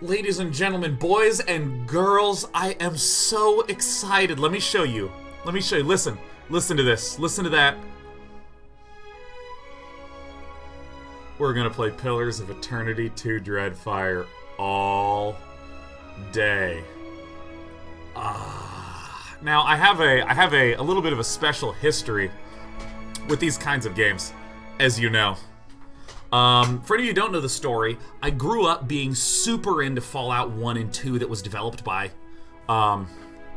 Ladies and gentlemen, boys and girls, I am so excited. Let me show you. Let me show you. Listen. Listen to this. Listen to that. We're gonna play Pillars of Eternity 2 Dreadfire all day. Now, I have a little bit of a special history with these kinds of games, as you know. For any of you who don't know the story, I grew up being super into Fallout 1 and 2 that was developed by,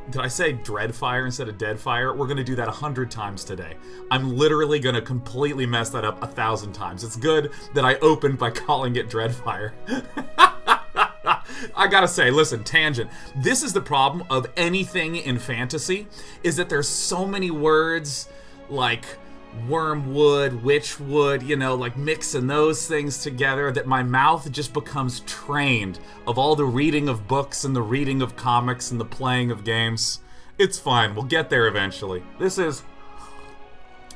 did I say Dreadfire instead of Deadfire? We're going to do that 100 times today. I'm literally going to completely mess that up 1,000 times. It's good that I opened by calling it Dreadfire. I gotta say, listen, tangent. This is the problem of anything in fantasy, is that there's so many words like wormwood, witchwood, you know, like mixing those things together that my mouth just becomes trained of all the reading of books and the reading of comics and the playing of games. It's fine, we'll get there eventually. This is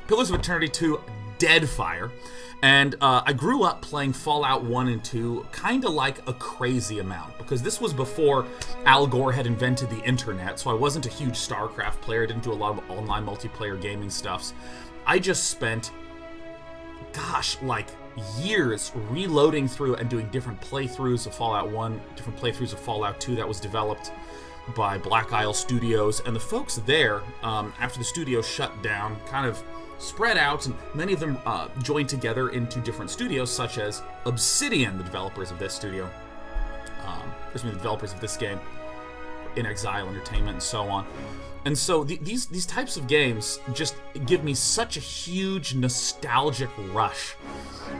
Pillars of Eternity 2 Deadfire, and I grew up playing Fallout 1 and 2 kind of like a crazy amount, because this was before Al Gore had invented the internet, so I wasn't a huge StarCraft player, I didn't do a lot of online multiplayer gaming stuffs. I just spent, gosh, like years reloading through and doing different playthroughs of Fallout 1, different playthroughs of Fallout 2 that was developed by Black Isle Studios. And the folks there, after the studio shut down, kind of spread out, and many of them joined together into different studios, such as Obsidian, the developers of this studio. The developers of this game, In Exile Entertainment, and so on. And so these types of games just give me such a huge nostalgic rush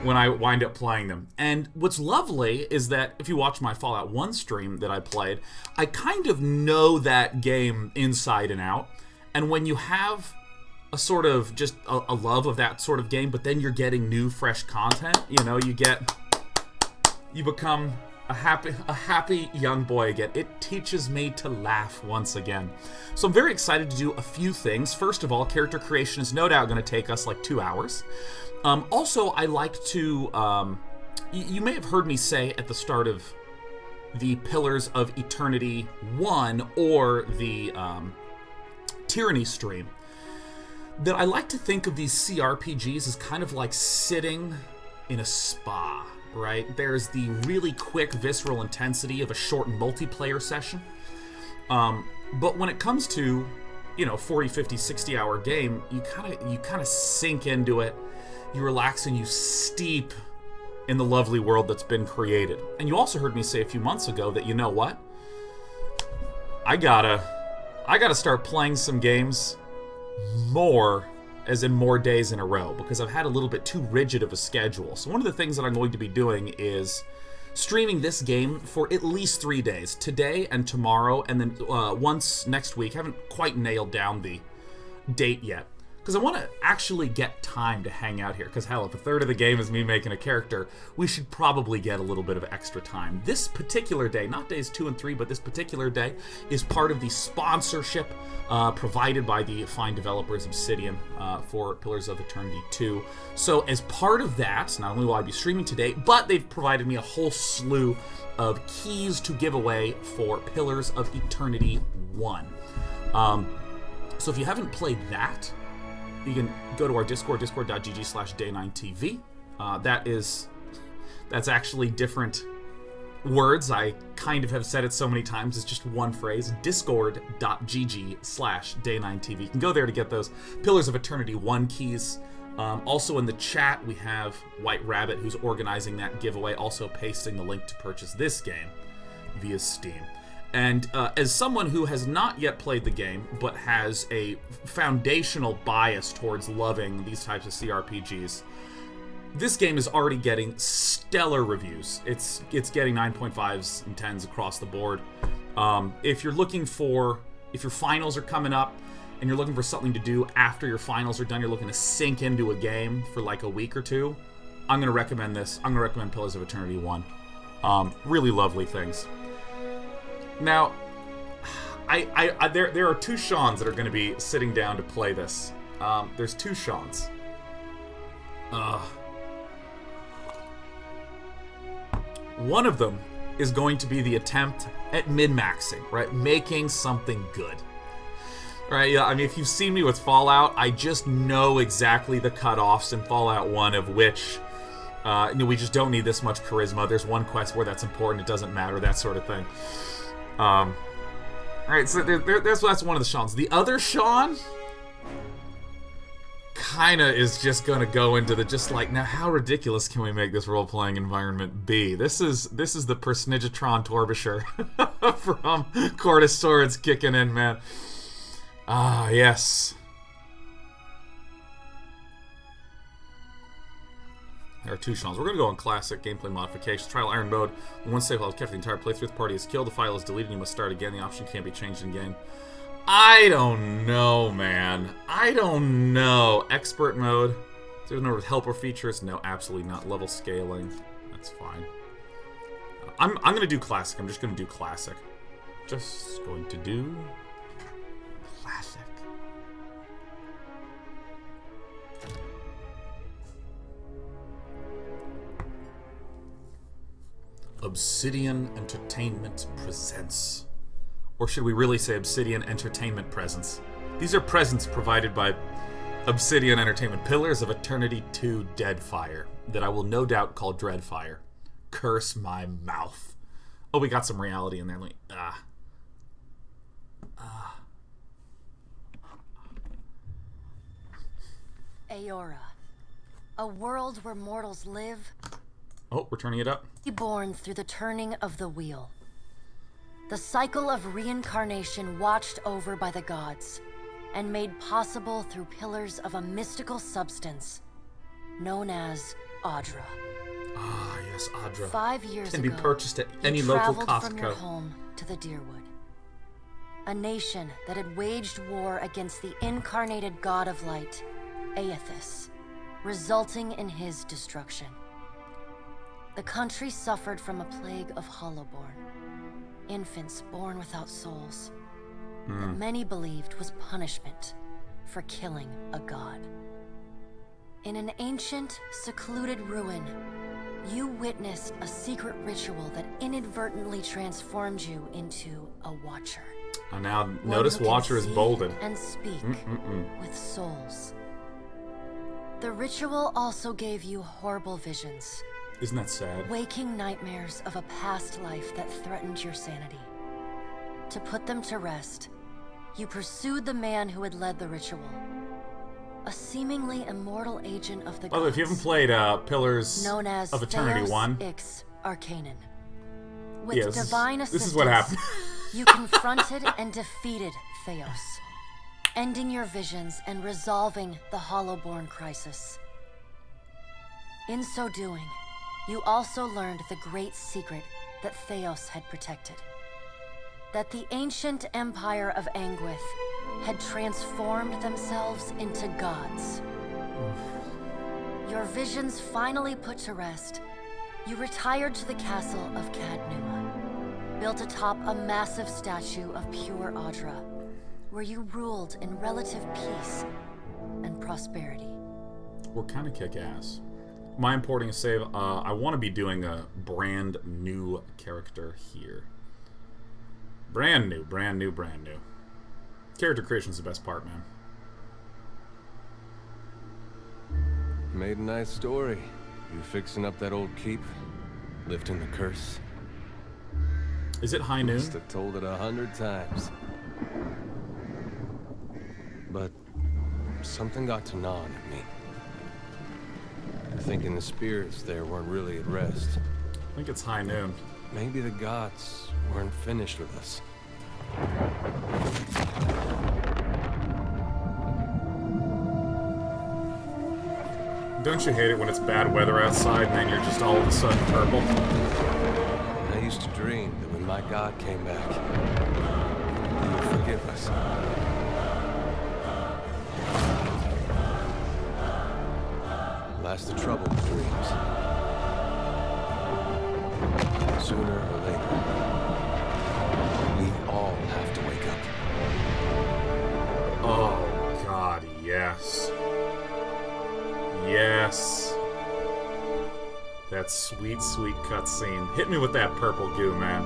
when I wind up playing them. And what's lovely is that if you watch my Fallout 1 stream that I played, I kind of know that game inside and out. And when you have a sort of just a love of that sort of game, but then you're getting new, fresh content, you know, you become a happy young boy again. It teaches me to laugh once again. So I'm very excited to do a few things. First of all, character creation is no doubt going to take us like 2 hours. Also, I like to... you may have heard me say at the start of the Pillars of Eternity 1 or the Tyranny stream that I like to think of these CRPGs as kind of like sitting in a spa. Right? There's the really quick visceral intensity of a short multiplayer session. But when it comes to, 40, 50, 60 hour game, you kind of sink into it, you relax, and you steep in the lovely world that's been created. And you also heard me say a few months ago that, you know what? I gotta start playing some games more, as in more days in a row, because I've had a little bit too rigid of a schedule. So one of the things that I'm going to be doing is streaming this game for at least 3 days. Today and tomorrow, and then once next week. I haven't quite nailed down the date yet, because I want to actually get time to hang out here. Because hell, if a third of the game is me making a character, we should probably get a little bit of extra time. This particular day, not days 2 and 3, but this particular day is part of the sponsorship provided by the fine developers Obsidian for Pillars of Eternity 2. So as part of that, not only will I be streaming today, but they've provided me a whole slew of keys to give away for Pillars of Eternity 1. So if you haven't played that, you can go to our Discord, discord.gg/day9tv. That's actually different words. I kind of have said it so many times, it's just one phrase, discord.gg/day9tv. You can go there to get those Pillars of Eternity 1 keys. Also in the chat, we have White Rabbit, who's organizing that giveaway, also pasting the link to purchase this game via Steam. And as someone who has not yet played the game, but has a foundational bias towards loving these types of CRPGs, this game is already getting stellar reviews. It's getting 9.5s and 10s across the board. If your finals are coming up, and you're looking for something to do after your finals are done, you're looking to sink into a game for like a week or two, I'm going to recommend this. I'm going to recommend Pillars of Eternity 1. Really lovely things. Now, there are two Seans that are going to be sitting down to play this. There's two Seans. One of them is going to be the attempt at min-maxing, right? Making something good. Right, yeah, I mean, if you've seen me with Fallout, I just know exactly the cutoffs in Fallout 1 of which, we just don't need this much charisma. There's one quest where that's important, it doesn't matter, that sort of thing. Alright, so that's one of the Seans. The other Sean kinda is just gonna go into the just like, now how ridiculous can we make this role-playing environment be? This is the Persnigatron Torbisher from Court of Swords kicking in, man. Ah, yes. There are 2 Seans. We're going to go on classic gameplay modifications. Trial Iron Mode. One save file is kept the entire playthrough. The party is killed. The file is deleted. You must start again. The option can't be changed in game. I don't know, man. I don't know. Expert Mode. There's no helper features. No, absolutely not. Level scaling. That's fine. I'm going to do classic. I'm just going to do classic. Just going to do... classic. Obsidian Entertainment presents. Or should we really say Obsidian Entertainment Presents? These are presents provided by Obsidian Entertainment. Pillars of Eternity 2 Deadfire, that I will no doubt call Dreadfire. Curse my mouth. Oh, we got some reality in there. Aora, a world where mortals live. Oh, we're turning it up. Born through the turning of the wheel. The cycle of reincarnation watched over by the gods, and made possible through pillars of a mystical substance known as Audra. Ah, yes, Audra. 5 years Can ago, be purchased at any you local traveled Costco. from your home to the Deerwood, a nation that had waged war against the incarnated god of light, Aethys, resulting in his destruction. The country suffered from a plague of Hollowborn, infants born without souls, that many believed was punishment for killing a god. In an ancient, secluded ruin, you witnessed a secret ritual that inadvertently transformed you into a Watcher. And now, One notice who can Watcher is see bolded. and speak with souls. The ritual also gave you horrible visions. Isn't that sad? Waking nightmares of a past life that threatened your sanity. To put them to rest, you pursued the man who had led the ritual. A seemingly immortal agent of the By the way, if you haven't played Pillars known as of Eternity Theos 1... Ix Arcanon. With Yeah, divine this assistance, is what happened. you confronted and defeated Theos, ending your visions and resolving the Hollowborn crisis. In so doing, you also learned the great secret that Theos had protected. That the ancient empire of Anguith had transformed themselves into gods. Your visions finally put to rest, you retired to the castle of Cadnua, built atop a massive statue of pure Audra, where you ruled in relative peace and prosperity. We're kind of kick-ass. My importing a save, I want to be doing a brand new character here. Brand new, brand new, brand new. Character creation is the best part, man. Made a nice story. You fixing up that old keep? Lifting the curse? Is it high noon? Must have told it 100 times. But something got to gnawing at me. Thinking the spirits there weren't really at rest. I think it's high noon. Maybe the gods weren't finished with us. Don't you hate it when it's bad weather outside and then you're just all of a sudden purple? I used to dream that when my god came back, he would forgive us. Last the trouble with dreams. Sooner or later, we all have to wake up. Oh, God, yes. Yes. that sweet, sweet cutscene. Hit me with that purple goo, man.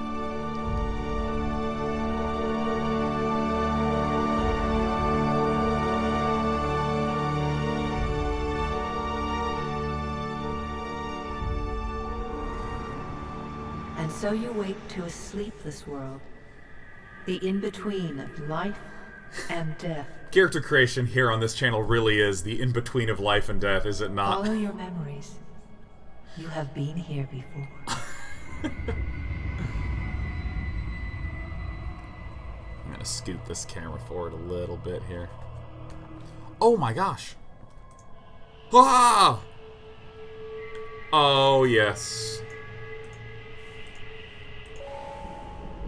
And so you wake to a sleepless world. The in-between of life and death. Character creation here on this channel really is the in-between of life and death, is it not? Follow your memories. You have been here before. I'm gonna scoot this camera forward a little bit here. Oh my gosh! Ah! Oh yes.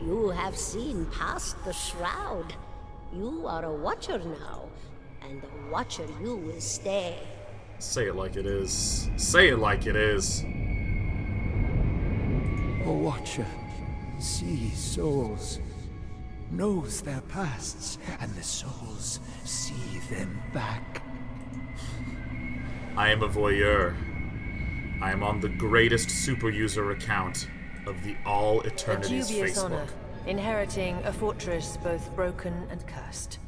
You have seen past the shroud. You are a watcher now, and a watcher you will stay. Say it like it is. Say it like it is. A watcher sees souls, knows their pasts, and the souls see them back. I am a voyeur. I am on the greatest super user account of the All Eternities A dubious Facebook. honor, inheriting a fortress both broken and cursed.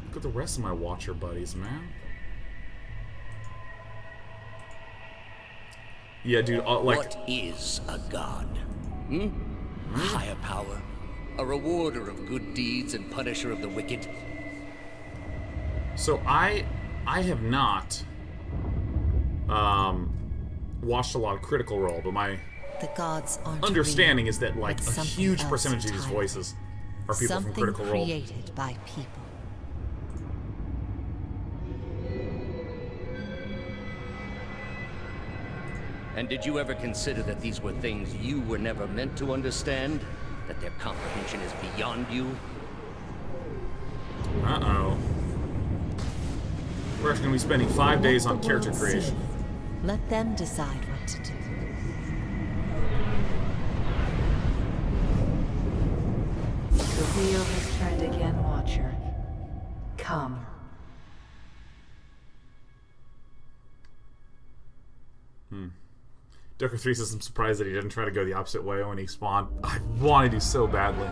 Look at the rest of my watcher buddies, man. Yeah, dude, like... What is a god? A higher power? A rewarder of good deeds and punisher of the wicked? So I have not watched a lot of Critical Role, but my The gods aren't understanding real, is that like but a something huge else percentage of these entirely. voices are people Something from Critical Role. created by people. And did you ever consider that these were things you were never meant to understand? That their comprehension is beyond you? Uh-oh. We're actually going to be spending 5 days on Let the character world creation. see. Let them decide what to do. The wheel has turned again, Watcher. Come. Decker 3 says, I'm surprised that he didn't try to go the opposite way when he spawned. I wanted to so badly.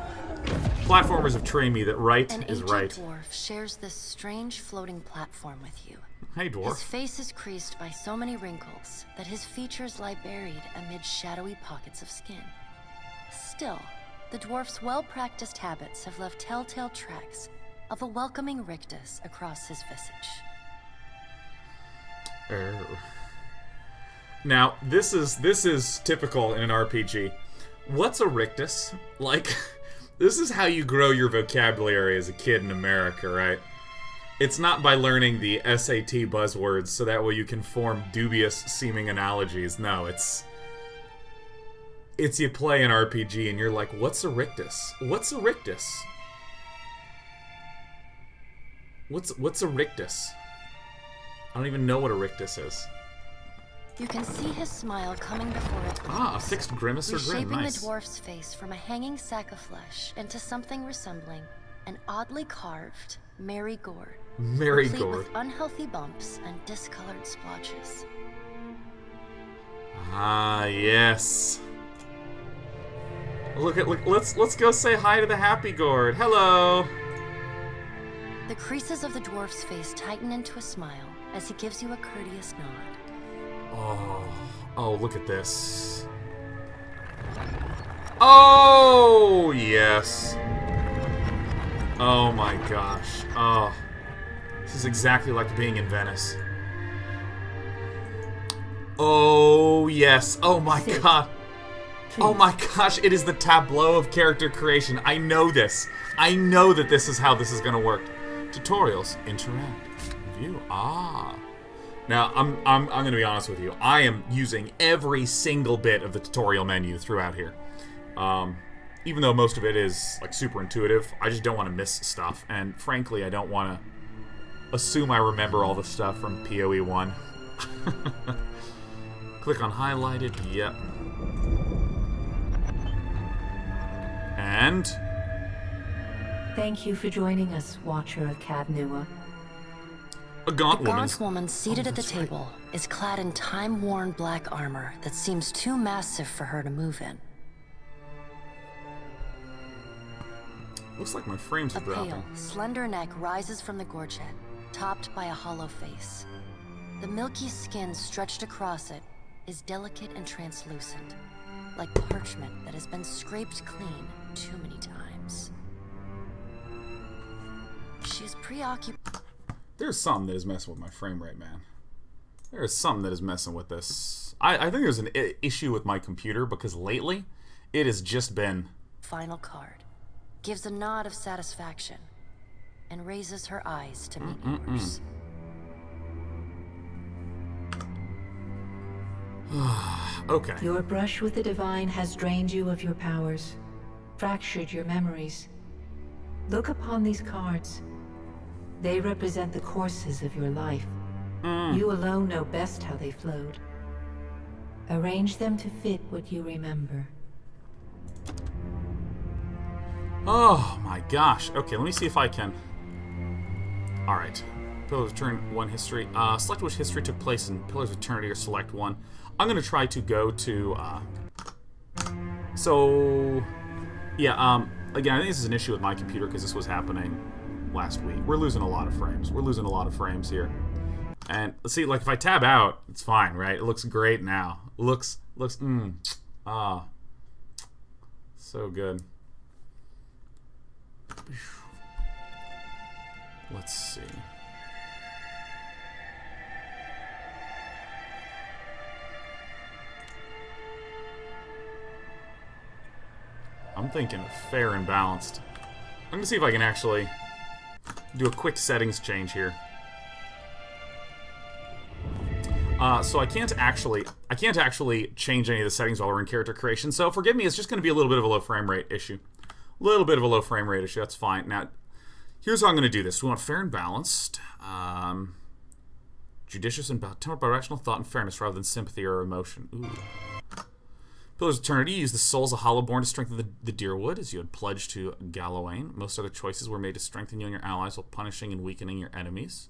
Platformers have trained me that right An is ancient right. dwarf shares this strange floating platform with you. Hey, His dwarf. face is creased by so many wrinkles that his features lie buried amid shadowy pockets of skin. Still, the dwarf's well-practiced habits have left telltale tracks of a welcoming rictus across his visage. Now, this is typical in an RPG. What's a rictus? Like, this is how you grow your vocabulary as a kid in America, right? It's not by learning the SAT buzzwords so that way you can form dubious-seeming analogies. No, it's you play an RPG and you're like, what's a rictus? What's a rictus? What's a rictus? I don't even know what a rictus is. You can see his smile coming before it Ah, a glows, fixed grimace or grin. reshaping Nice. the dwarf's face from a hanging sack of flesh into something resembling an oddly carved Mary gourd, Mary replete gourd. with unhealthy bumps and discolored splotches. Ah, yes. Look, let's go say hi to the happy gourd. Hello. The creases of the dwarf's face tighten into a smile as he gives you a courteous nod. Oh, look at this. Oh, yes. Oh my gosh. Oh. This is exactly like being in Venice. Oh, yes. Oh my god. Oh my gosh, it is the tableau of character creation. I know this. I know that this is how this is going to work. Tutorials, interact, view. Ah. Now, I'm going to be honest with you. I am using every single bit of the tutorial menu throughout here. Even though most of it is like super intuitive, I just don't want to miss stuff. And frankly, I don't want to assume I remember all the stuff from PoE 1. Click on highlighted. Yep. And Thank you for joining us, Watcher of Cadnua. A gaunt The woman. gaunt woman seated at the that's right. table is clad in time-worn black armor that seems too massive for her to move in. Looks like my frames are A dropping. pale, slender neck rises from the gorget, topped by a hollow face. The milky skin stretched across it is delicate and translucent, like parchment that has been scraped clean too many times. She is preoccupied. There's something that is messing with my frame rate, man. There's something that is messing with this. I think there's an issue with my computer because lately it has just been... Final card. Gives a nod of satisfaction and raises her eyes to meet yours. Okay. Your brush with the divine has drained you of your powers, fractured your memories. Look upon these cards. They represent the courses of your life. You alone know best how they flowed. Arrange them to fit what you remember. Oh my gosh. Okay, let me see if I can... Alright. Pillars of Eternity, one history. Select which history took place in Pillars of Eternity or select one. I'm going to try to go to... Yeah, again, I think this is an issue with my computer because this was happening last week. We're losing a lot of frames. We're losing a lot of frames here. And let's see, like if I tab out, it's fine, right? It looks great now. So good. Let's see. I'm thinking fair and balanced. I'm gonna see if I can actually do a quick settings change here. So I can't actually change any of the settings while we're in character creation. So forgive me, it's just gonna be a little bit of a low frame rate issue. That's fine. Now, here's how I'm gonna do this. We want fair and balanced, judicious and tempered by rational thought and fairness rather than sympathy or emotion. Ooh. Pillars of Eternity, use the souls of Hollowborn to strengthen the Deerwood, as you had pledged to Gallowayne. Most other choices were made to strengthen you and your allies while punishing and weakening your enemies.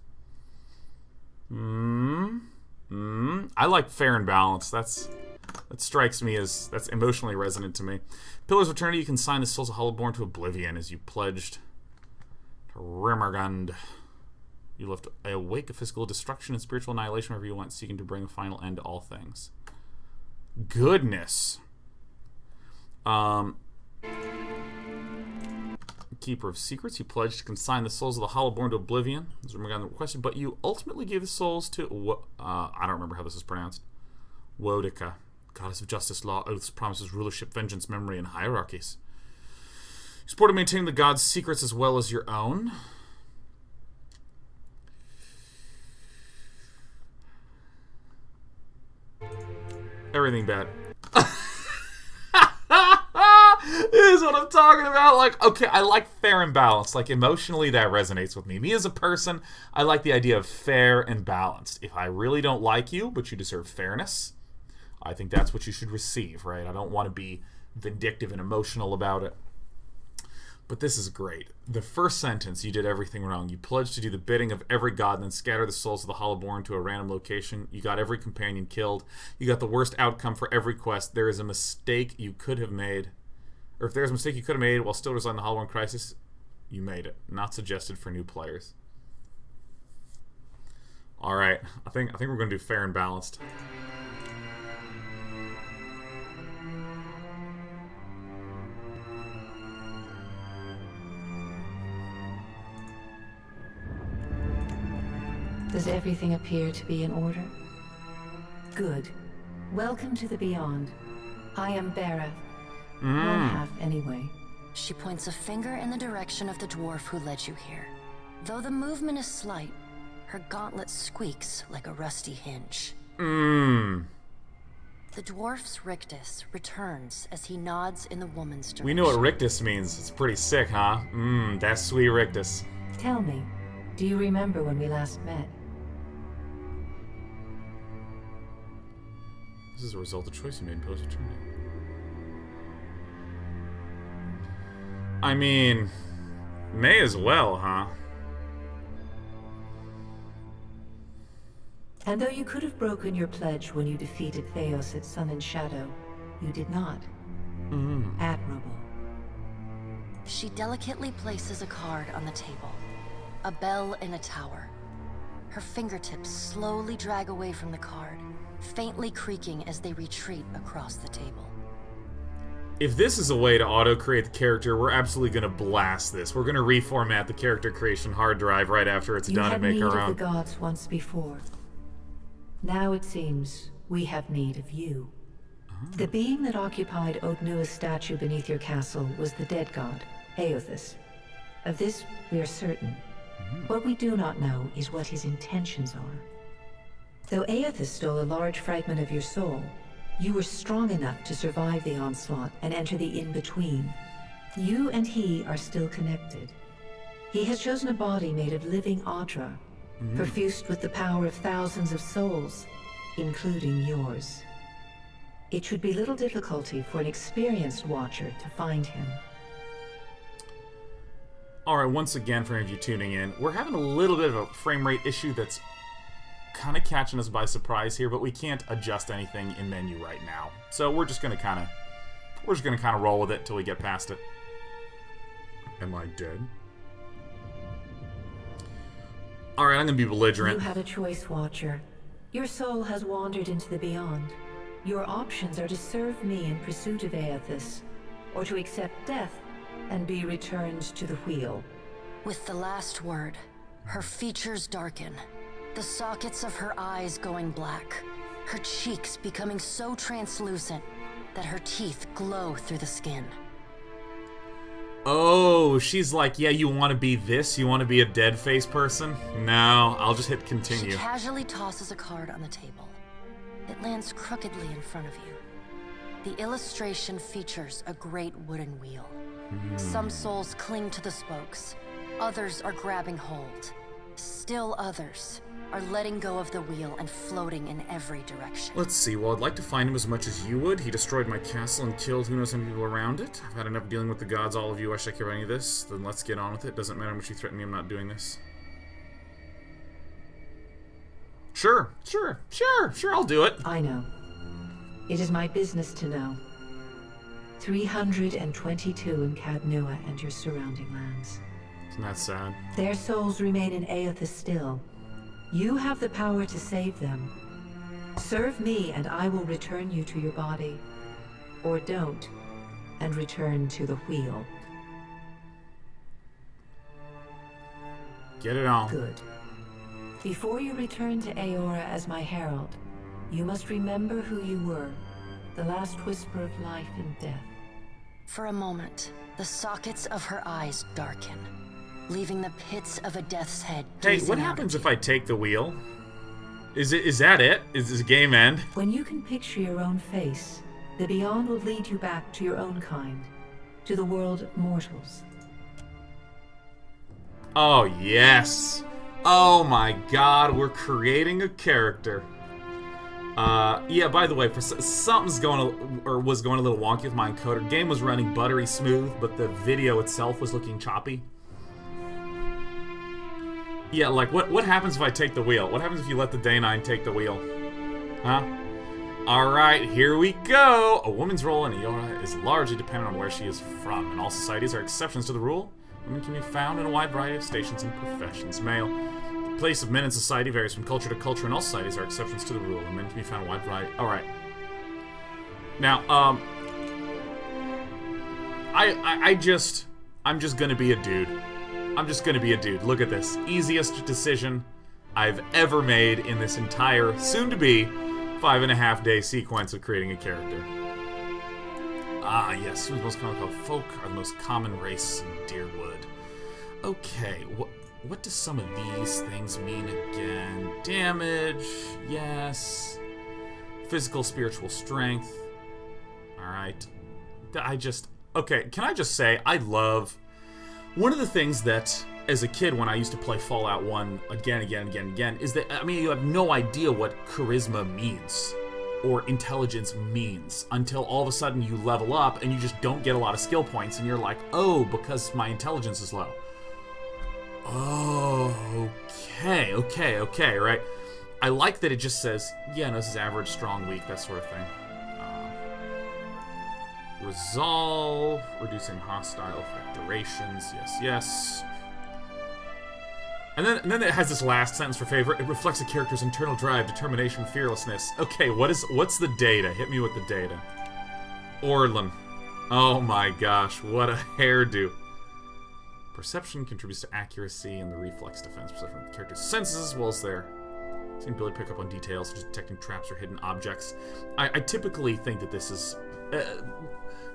I like fair and balanced. That strikes me as... that's emotionally resonant to me. Pillars of Eternity, you can sign the souls of Hollowborn to oblivion, as you pledged to Rimergund. You left a wake of physical destruction and spiritual annihilation wherever you went, seeking to bring a final end to all things. Goodness. Keeper of Secrets, you pledged to consign the souls of the Hollowborn to oblivion, as Rimergund requested, but you ultimately gave the souls to... I don't remember how this is pronounced. Wodica, goddess of justice, law, oaths, promises, rulership, vengeance, memory, and hierarchies. You supported maintaining the gods' secrets as well as your own. Everything bad. This is what I'm talking about. Like, okay, I like fair and balanced. Like, emotionally, that resonates with me. Me as a person, I like the idea of fair and balanced. If I really don't like you, but you deserve fairness, I think that's what you should receive, right? I don't want to be vindictive and emotional about it. But this is great. The first sentence, you did everything wrong. You pledged to do the bidding of every god and then scatter the souls of the Hollowborn to a random location. You got every companion killed. You got the worst outcome for every quest. There is a mistake you could have made. Or if there's a mistake you could have made while still resolving the Hollowborn crisis, you made it. Not suggested for new players. Alright. I think we're going to do fair and balanced. Does everything appear to be in order? Good. Welcome to the Beyond. I am Berath. One half, anyway. She points a finger in the direction of the dwarf who led you here. Though the movement is slight, her gauntlet squeaks like a rusty hinge. The dwarf's rictus returns as he nods in the woman's direction. We know what rictus means. It's pretty sick, huh? That's sweet rictus. Tell me, do you remember when we last met? This is a result of the choice you made in Pillars of Eternity. I mean, may as well, huh? And though you could have broken your pledge when you defeated Theos at Sun and Shadow, you did not. Admirable. She delicately places a card on the table. A bell in a tower. Her fingertips slowly drag away from the card, faintly creaking as they retreat across the table. If this is a way to auto-create the character, we're absolutely going to blast this. We're going to reformat the character creation hard drive right after it's done and make our own. You had need of the gods once before. Now it seems we have need of you. The being that occupied Odnua's statue beneath your castle was the dead god, Aothus. Of this we are certain. What we do not know is what his intentions are. Though Aothus stole a large fragment of your soul, you were strong enough to survive the onslaught and enter the in-between. You and he are still connected. He has chosen a body made of living Audra, perfused with the power of thousands of souls, including yours. It should be little difficulty for an experienced watcher to find him. Alright, once again, for any of you tuning in, we're having a little bit of a frame rate issue that's kind of catching us by surprise here, but we can't adjust anything in menu right now. So we're just gonna kind of roll with it until we get past it. Am I dead? Alright, I'm gonna be belligerent. You have a choice, Watcher. Your soul has wandered into the beyond. Your options are to serve me in pursuit of Aothus, or to accept death and be returned to the wheel. With the last word, her features darken, the sockets of her eyes going black, her cheeks becoming so translucent that her teeth glow through the skin. Oh, she's like, yeah, you want to be this? You want to be a dead face person? No, I'll just hit continue. She casually tosses a card on the table. It lands crookedly in front of you. The illustration features a great wooden wheel. Some souls cling to the spokes. Others are grabbing hold. Still others are letting go of the wheel and floating in every direction. Let's see, well, I'd like to find him as much as you would. He destroyed my castle and killed who knows how many people around it. I've had enough dealing with the gods, all of you. I should care about any of this. Then let's get on with it. Doesn't matter how much you threaten me, I'm not doing this. Sure, I'll do it. I know. It is my business to know. 322 in Cadnua and your surrounding lands. Isn't that sad? Their souls remain in Aothus still. You have the power to save them. Serve me and I will return you to your body. Or don't, and return to the wheel. Get it on. Good. Before you return to Aora as my herald, you must remember who you were, the last whisper of life and death. For a moment, the sockets of her eyes darken, leaving the pits of a death's head. Hey, what happens if I take the wheel? Is that it? Is this game end? When you can picture your own face, the beyond will lead you back to your own kind, to the world of mortals. Oh, yes. Oh my god, we're creating a character. Yeah, by the way, something's was going a little wonky with my encoder. Game was running buttery smooth, but the video itself was looking choppy. Yeah, like, what happens if I take the wheel? What happens if you let the Day9 take the wheel? Huh? Alright, here we go! A woman's role in Aora is largely dependent on where she is from. In all societies are exceptions to the rule. Women can be found in a wide variety of stations and professions. Male. The place of men in society varies from culture to culture, and all societies are exceptions to the rule. And men can be found in a wide variety. Alright. Now, I'm just gonna be a dude. I'm just gonna be a dude. Look at this. Easiest decision I've ever made in this entire, soon-to-be, 5.5-day sequence of creating a character. Ah, yes. Who's the most common called? Folk are the most common race in Deerwood. Okay, what do some of these things mean again? Damage, yes. Physical, spiritual strength. Alright. Okay, can I just say, I love... One of the things that, as a kid, when I used to play Fallout 1 again, is that, I mean, you have no idea what charisma means or intelligence means until all of a sudden you level up and you just don't get a lot of skill points and you're like, oh, because my intelligence is low. Oh, okay, right? I like that it just says, yeah, no, this is average, strong, weak, that sort of thing. Resolve, reducing hostile effect durations, yes, yes. And then it has this last sentence for favorite. It reflects a character's internal drive, determination, fearlessness. Okay, what's the data? Hit me with the data. Orlin. Oh my gosh, what a hairdo. Perception contributes to accuracy and the reflex defense. Perception of the character's senses as well as their ability to pick up on details, such as detecting traps or hidden objects. I typically think that this is...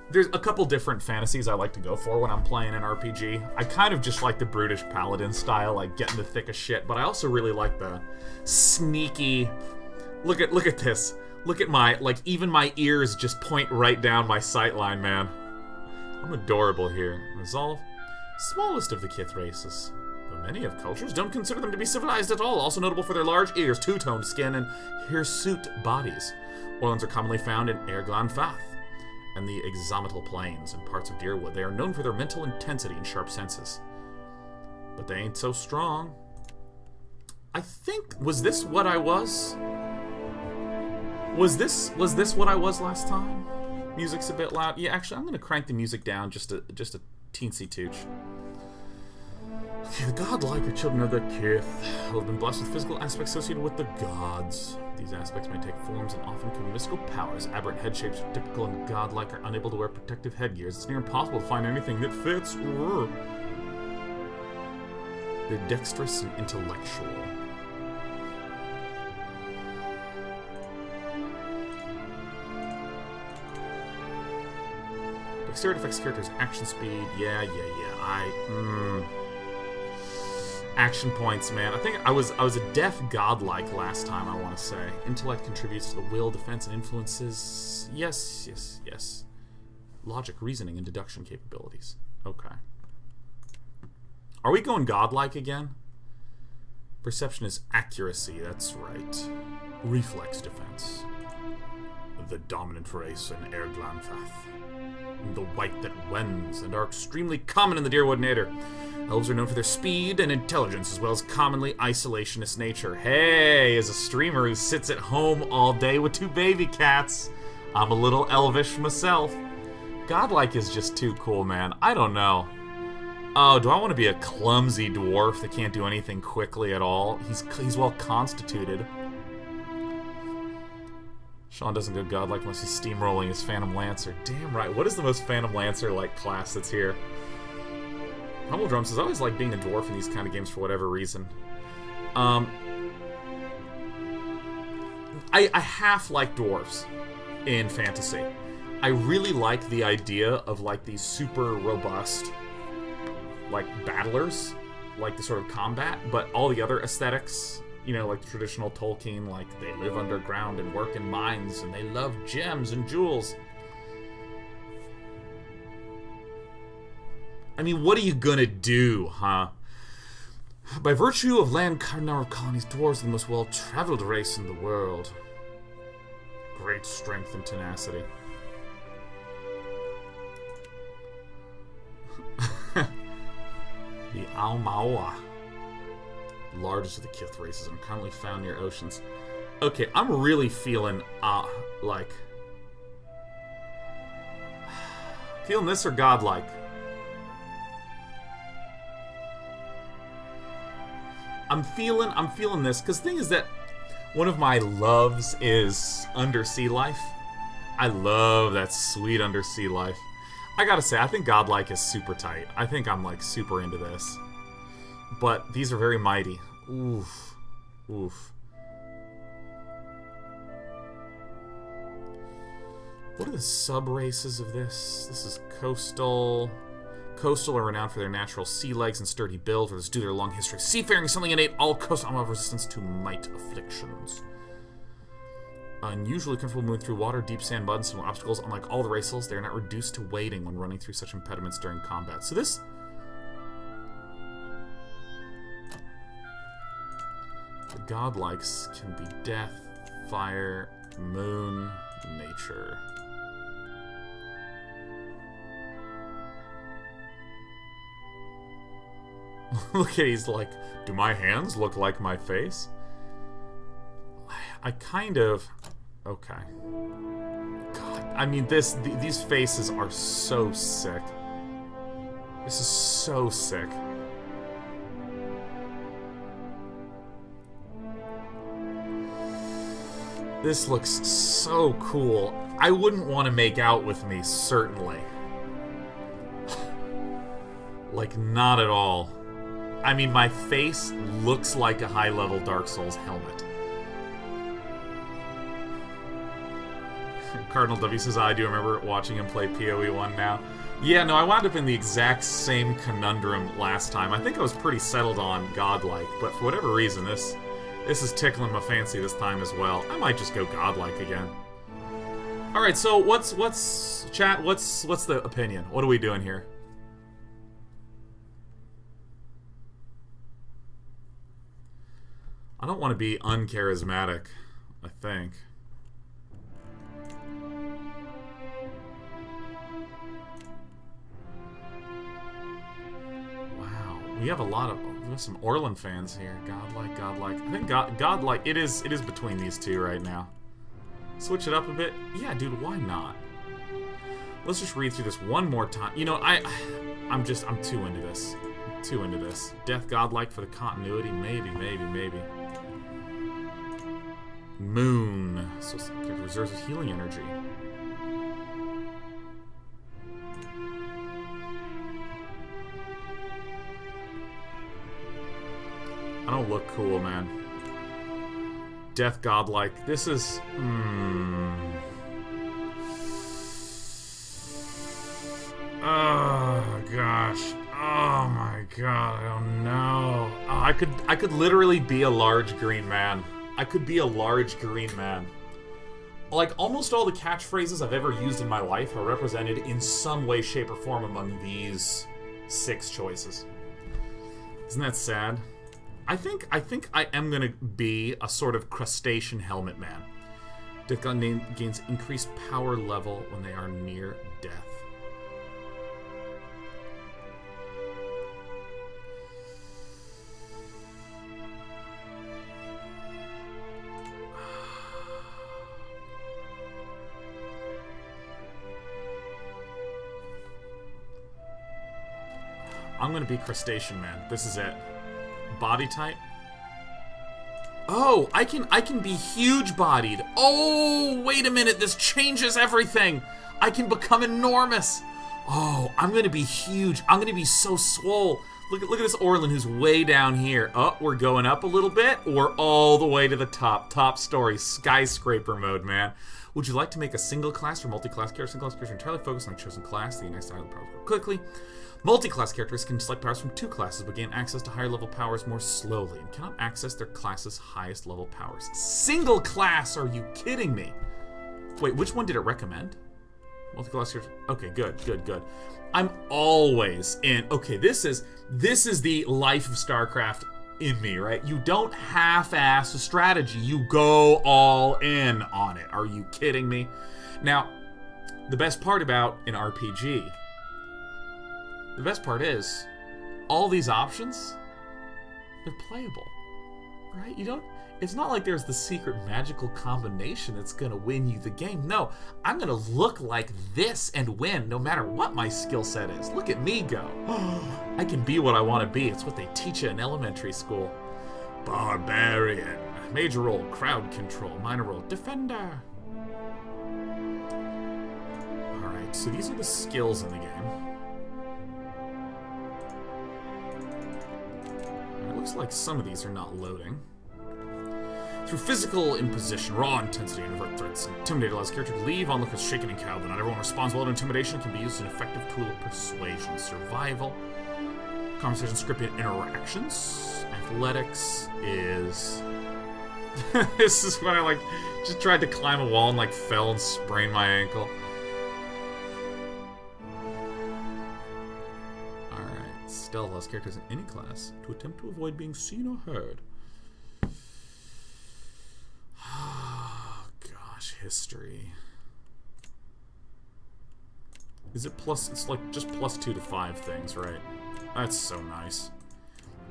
there's a couple different fantasies I like to go for when I'm playing an RPG. I kind of just like the brutish paladin style, like get in the thick of shit, but I also really like the sneaky... Look at this. Look at my... Like, even my ears just point right down my sightline, man. I'm adorable here. Resolve. Smallest of the Kith races. Though many of cultures don't consider them to be civilized at all, also notable for their large ears, two-toned skin, and hirsute bodies. Orlins are commonly found in Erglanfath and the Exometal Plains and parts of Deerwood. They are known for their mental intensity and sharp senses. But they ain't so strong. I think... Was this what I was? Was this what I was last time? Music's a bit loud. Yeah, actually, I'm going to crank the music down just a teensy tooch. Okay, the godlike are children of the Kith, who have been blessed with physical aspects associated with the gods. These aspects may take forms and often come with mystical powers. Aberrant head shapes typical and godlike are unable to wear protective headgears. It's near impossible to find anything that fits. They're dexterous and intellectual. Dexterity affects character's action speed. Yeah. Action points, man. I think I was a deaf godlike last time, I want to say. Intellect contributes to the will, defense, and influences. Yes. Logic, reasoning, and deduction capabilities. Okay. Are we going godlike again? Perception is accuracy, that's right. Reflex defense. The dominant race in Erglanfath. The white that wends, and are extremely common in the Deerwood Nadir. Elves are known for their speed and intelligence, as well as commonly isolationist nature. Hey, as a streamer who sits at home all day with 2 baby cats, I'm a little elvish myself. Godlike is just too cool, man. I don't know. Oh, do I want to be a clumsy dwarf that can't do anything quickly at all? He's well constituted. Sean doesn't go godlike unless he's steamrolling his Phantom Lancer. Damn right. What is the most Phantom Lancer-like class that's here? Humble Drum says, I always like being a dwarf in these kind of games for whatever reason. I half like dwarves in fantasy. I really like the idea of like these super robust like battlers, like the sort of combat, but all the other aesthetics, you know, like the traditional Tolkien, like they live underground and work in mines and they love gems and jewels. I mean, what are you gonna do, huh? By virtue of land cardinal of colonies, dwarves are the most well-traveled race in the world. Great strength and tenacity. The Aumaua, largest of the Kith races, and commonly found near oceans. Okay, I'm really feeling, like... Feeling this or godlike? I'm feeling this, because the thing is that one of my loves is undersea life. I love that sweet undersea life. I gotta say, I think godlike is super tight. I think I'm, like, super into this. But these are very mighty. Oof. Oof. What are the sub-races of this? This is coastal. Coastal are renowned for their natural sea legs and sturdy build, or this due to their long history of seafaring, something innate. All coastal have resistance to might afflictions. Unusually comfortable moving through water, deep sand, mud, and similar obstacles. Unlike all the races, they are not reduced to wading when running through such impediments during combat. So this... The godlikes can be death, fire, moon, nature. Look at, he's like, do my hands look like my face? I kind of... Okay. God, I mean, these faces are so sick. This is so sick. This looks so cool. I wouldn't want to make out with me, certainly. Like, not at all. I mean, my face looks like a high-level Dark Souls helmet. Cardinal W says, I do remember watching him play PoE 1 now. Yeah, no, I wound up in the exact same conundrum last time. I think I was pretty settled on godlike, but for whatever reason, this is tickling my fancy this time as well. I might just go godlike again. Alright, so what's chat, what's the opinion? What are we doing here? I don't want to be uncharismatic, I think. Wow, we have some Orlin fans here. Godlike. I think godlike. It is between these two right now. Switch it up a bit. Yeah, dude, why not? Let's just read through this one more time. You know, I'm too into this. I'm too into this. Death godlike for the continuity. Maybe. Moon. So it reserves a healing energy. I don't look cool, man. Death godlike. This is... Oh, gosh. Oh, my God. I don't know. Oh, I could literally be a large green man. I could be a large green man. Like, almost all the catchphrases I've ever used in my life are represented in some way, shape, or form among these 6 choices. Isn't that sad? I think I am gonna be a sort of crustacean helmet man. Death God gains increased power level when they are near death. I'm gonna be crustacean man. This is it. Body type. Oh, I can be huge bodied. Oh, wait a minute. This changes everything. I can become enormous. Oh, I'm gonna be huge. I'm gonna be so swole. Look at this Orlin who's way down here. Oh, we're going up a little bit. We're all the way to the top. Top story. Skyscraper mode, man. Would you like to make a single class or multi-class character? Single class character entirely focused on a chosen class. The next item probably quickly. Multi-class characters can select powers from 2 classes, but gain access to higher level powers more slowly, and cannot access their class's highest level powers. Single class? Are you kidding me? Wait, which one did it recommend? Multi-class character. Okay, good. I'm always in. Okay, this is the life of StarCraft in me, right? You don't half-ass a strategy. You go all in on it. Are you kidding me? Now, the best part about an RPG... The best part is, all these options, they're playable, right? It's not like there's the secret magical combination that's gonna win you the game. No, I'm gonna look like this and win no matter what my skill set is. Look at me go. I can be what I want to be. It's what they teach you in elementary school. Barbarian. Major role, crowd control. Minor role, defender. Alright, so these are the skills in the game. It looks like some of these are not loading. Through physical imposition, raw intensity, and overt threats, Intimidate allows character to leave onlookers shaken and cowed, but not everyone responds well to intimidation. It can be used as an effective tool of persuasion. Survival, conversation, scripted interactions. Athletics is... This is when I, just tried to climb a wall and, fell and sprained my ankle. Alright, stealth allows characters in any class to attempt to avoid being seen or heard. Gosh, history. Is it plus? It's just +2 to 5 things, right? That's so nice.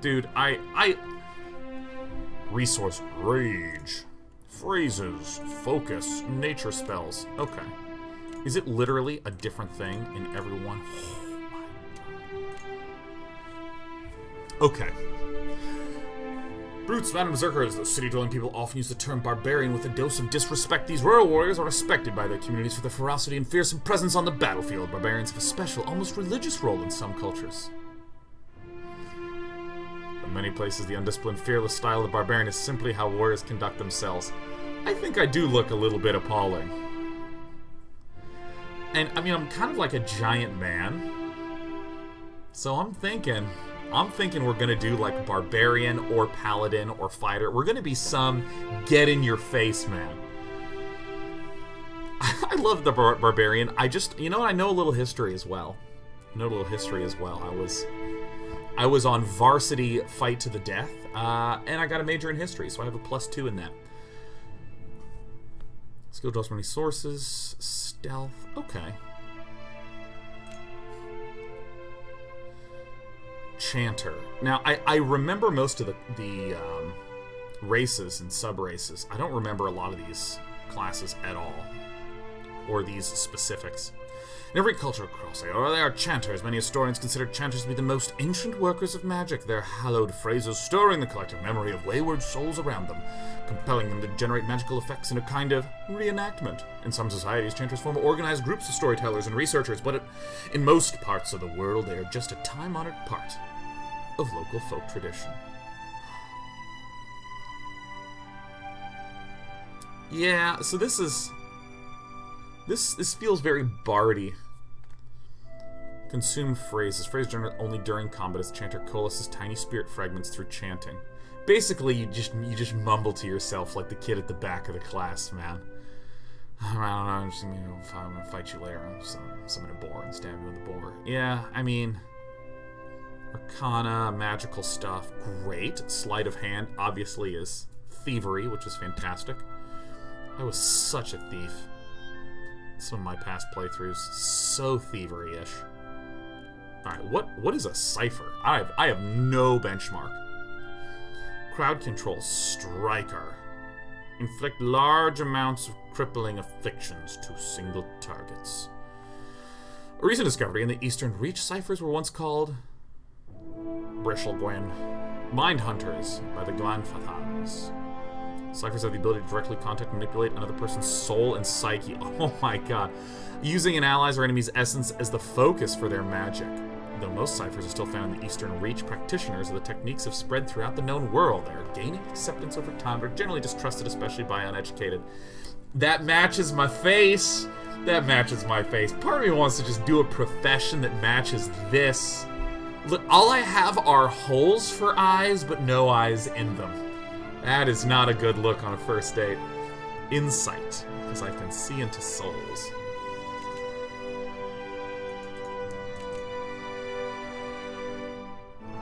Dude, resource rage. Phrases, focus, nature spells. Okay. Is it literally a different thing in every one? Okay. Brutes, Madam Berserkers, those city-dwelling people often use the term barbarian with a dose of disrespect. These royal warriors are respected by their communities for their ferocity and fearsome presence on the battlefield. Barbarians have a special, almost religious role in some cultures. In many places, the undisciplined, fearless style of the barbarian is simply how warriors conduct themselves. I think I do look a little bit appalling. And, I mean, I'm kind of like a giant man. So I'm thinking we're gonna do like barbarian or paladin or fighter. We're gonna be some get in your face man. I love the barbarian. I just, you know what? I know a little history as well. I was on varsity fight to the death, and I got a major in history, so I have a +2 in that. Skill draws many sources, stealth. Okay. Chanter. Now, I remember most of the races and sub-races. I don't remember a lot of these classes at all, or these specifics. In every culture across Aeora, there are chanters. Many historians consider chanters to be the most ancient workers of magic, their hallowed phrases stirring the collective memory of wayward souls around them, compelling them to generate magical effects in a kind of reenactment. In some societies, chanters form organized groups of storytellers and researchers, but in most parts of the world, they are just a time-honored part of local folk tradition. Yeah, so this feels very bardy. Consume phrases. Phrases generated only during combat as chanter coalesces tiny spirit fragments through chanting. Basically, you just mumble to yourself like the kid at the back of the class, man. I don't know, I'm just gonna fight you later. I'm summon a boar and stab you with a boar. Yeah, I mean, Arcana, magical stuff, great. Sleight of hand obviously is thievery, which is fantastic. I was such a thief. Some of my past playthroughs, so thievery-ish. Alright, what is a cipher? I have no benchmark. Crowd control, striker. Inflict large amounts of crippling afflictions to single targets. A recent discovery in the Eastern Reach, ciphers were once called Brishelgwen, Mind Hunters by the Glanfathans. Ciphers have the ability to directly contact and manipulate another person's soul and psyche. Oh my god. Using an ally's or enemy's essence as the focus for their magic. Though most ciphers are still found in the Eastern Reach, practitioners of the techniques have spread throughout the known world. They are gaining acceptance over time, but are generally distrusted, especially by uneducated. That matches my face. That matches my face. Part of me wants to just do a profession that matches this. Look, all I have are holes for eyes, but no eyes in them. That is not a good look on a first date. Insight, because I can see into souls.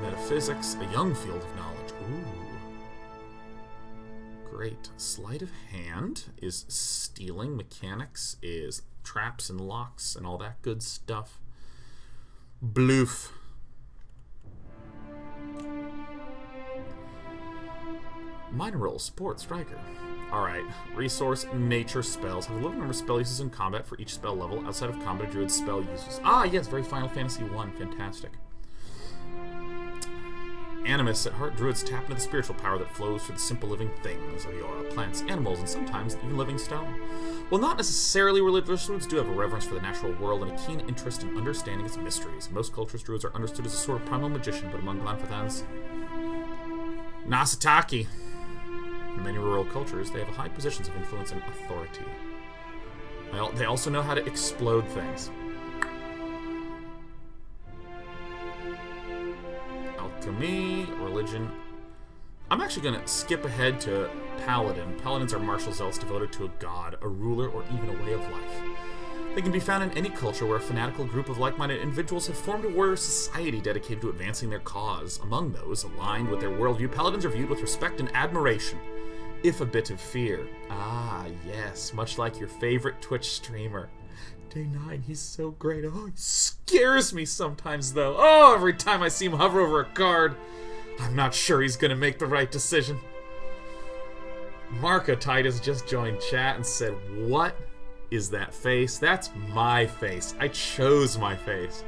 Metaphysics, a young field of knowledge. Ooh. Great. Sleight of hand is stealing. Mechanics is traps and locks and all that good stuff. Bloof. Minor role, support, striker. Alright, resource, nature, spells. Have a limited number of spell uses in combat for each spell level. Outside of combat, druid spell uses. Ah, yes, very Final Fantasy 1. Fantastic. Animus, at heart, druids tap into the spiritual power that flows through the simple living things of the aura, plants, animals, and sometimes even living stone. While not necessarily religious, druids do have a reverence for the natural world and a keen interest in understanding its mysteries. In most cultures, druids are understood as a sort of primal magician, but among Glanfathans, Nasataki. In many rural cultures, they have high positions of influence and authority. They also know how to explode things. Alchemy, religion. I'm actually going to skip ahead to Paladin. Paladins are martial zealots devoted to a god, a ruler, or even a way of life. They can be found in any culture where a fanatical group of like-minded individuals have formed a warrior society dedicated to advancing their cause. Among those aligned with their worldview, Paladins are viewed with respect and admiration, if a bit of fear. Ah, yes, much like your favorite Twitch streamer. Day 9, he's so great. Oh, he scares me sometimes, though. Oh, every time I see him hover over a card, I'm not sure he's gonna make the right decision. Marka Titus just joined chat and said, what is that face? That's my face. I chose my face.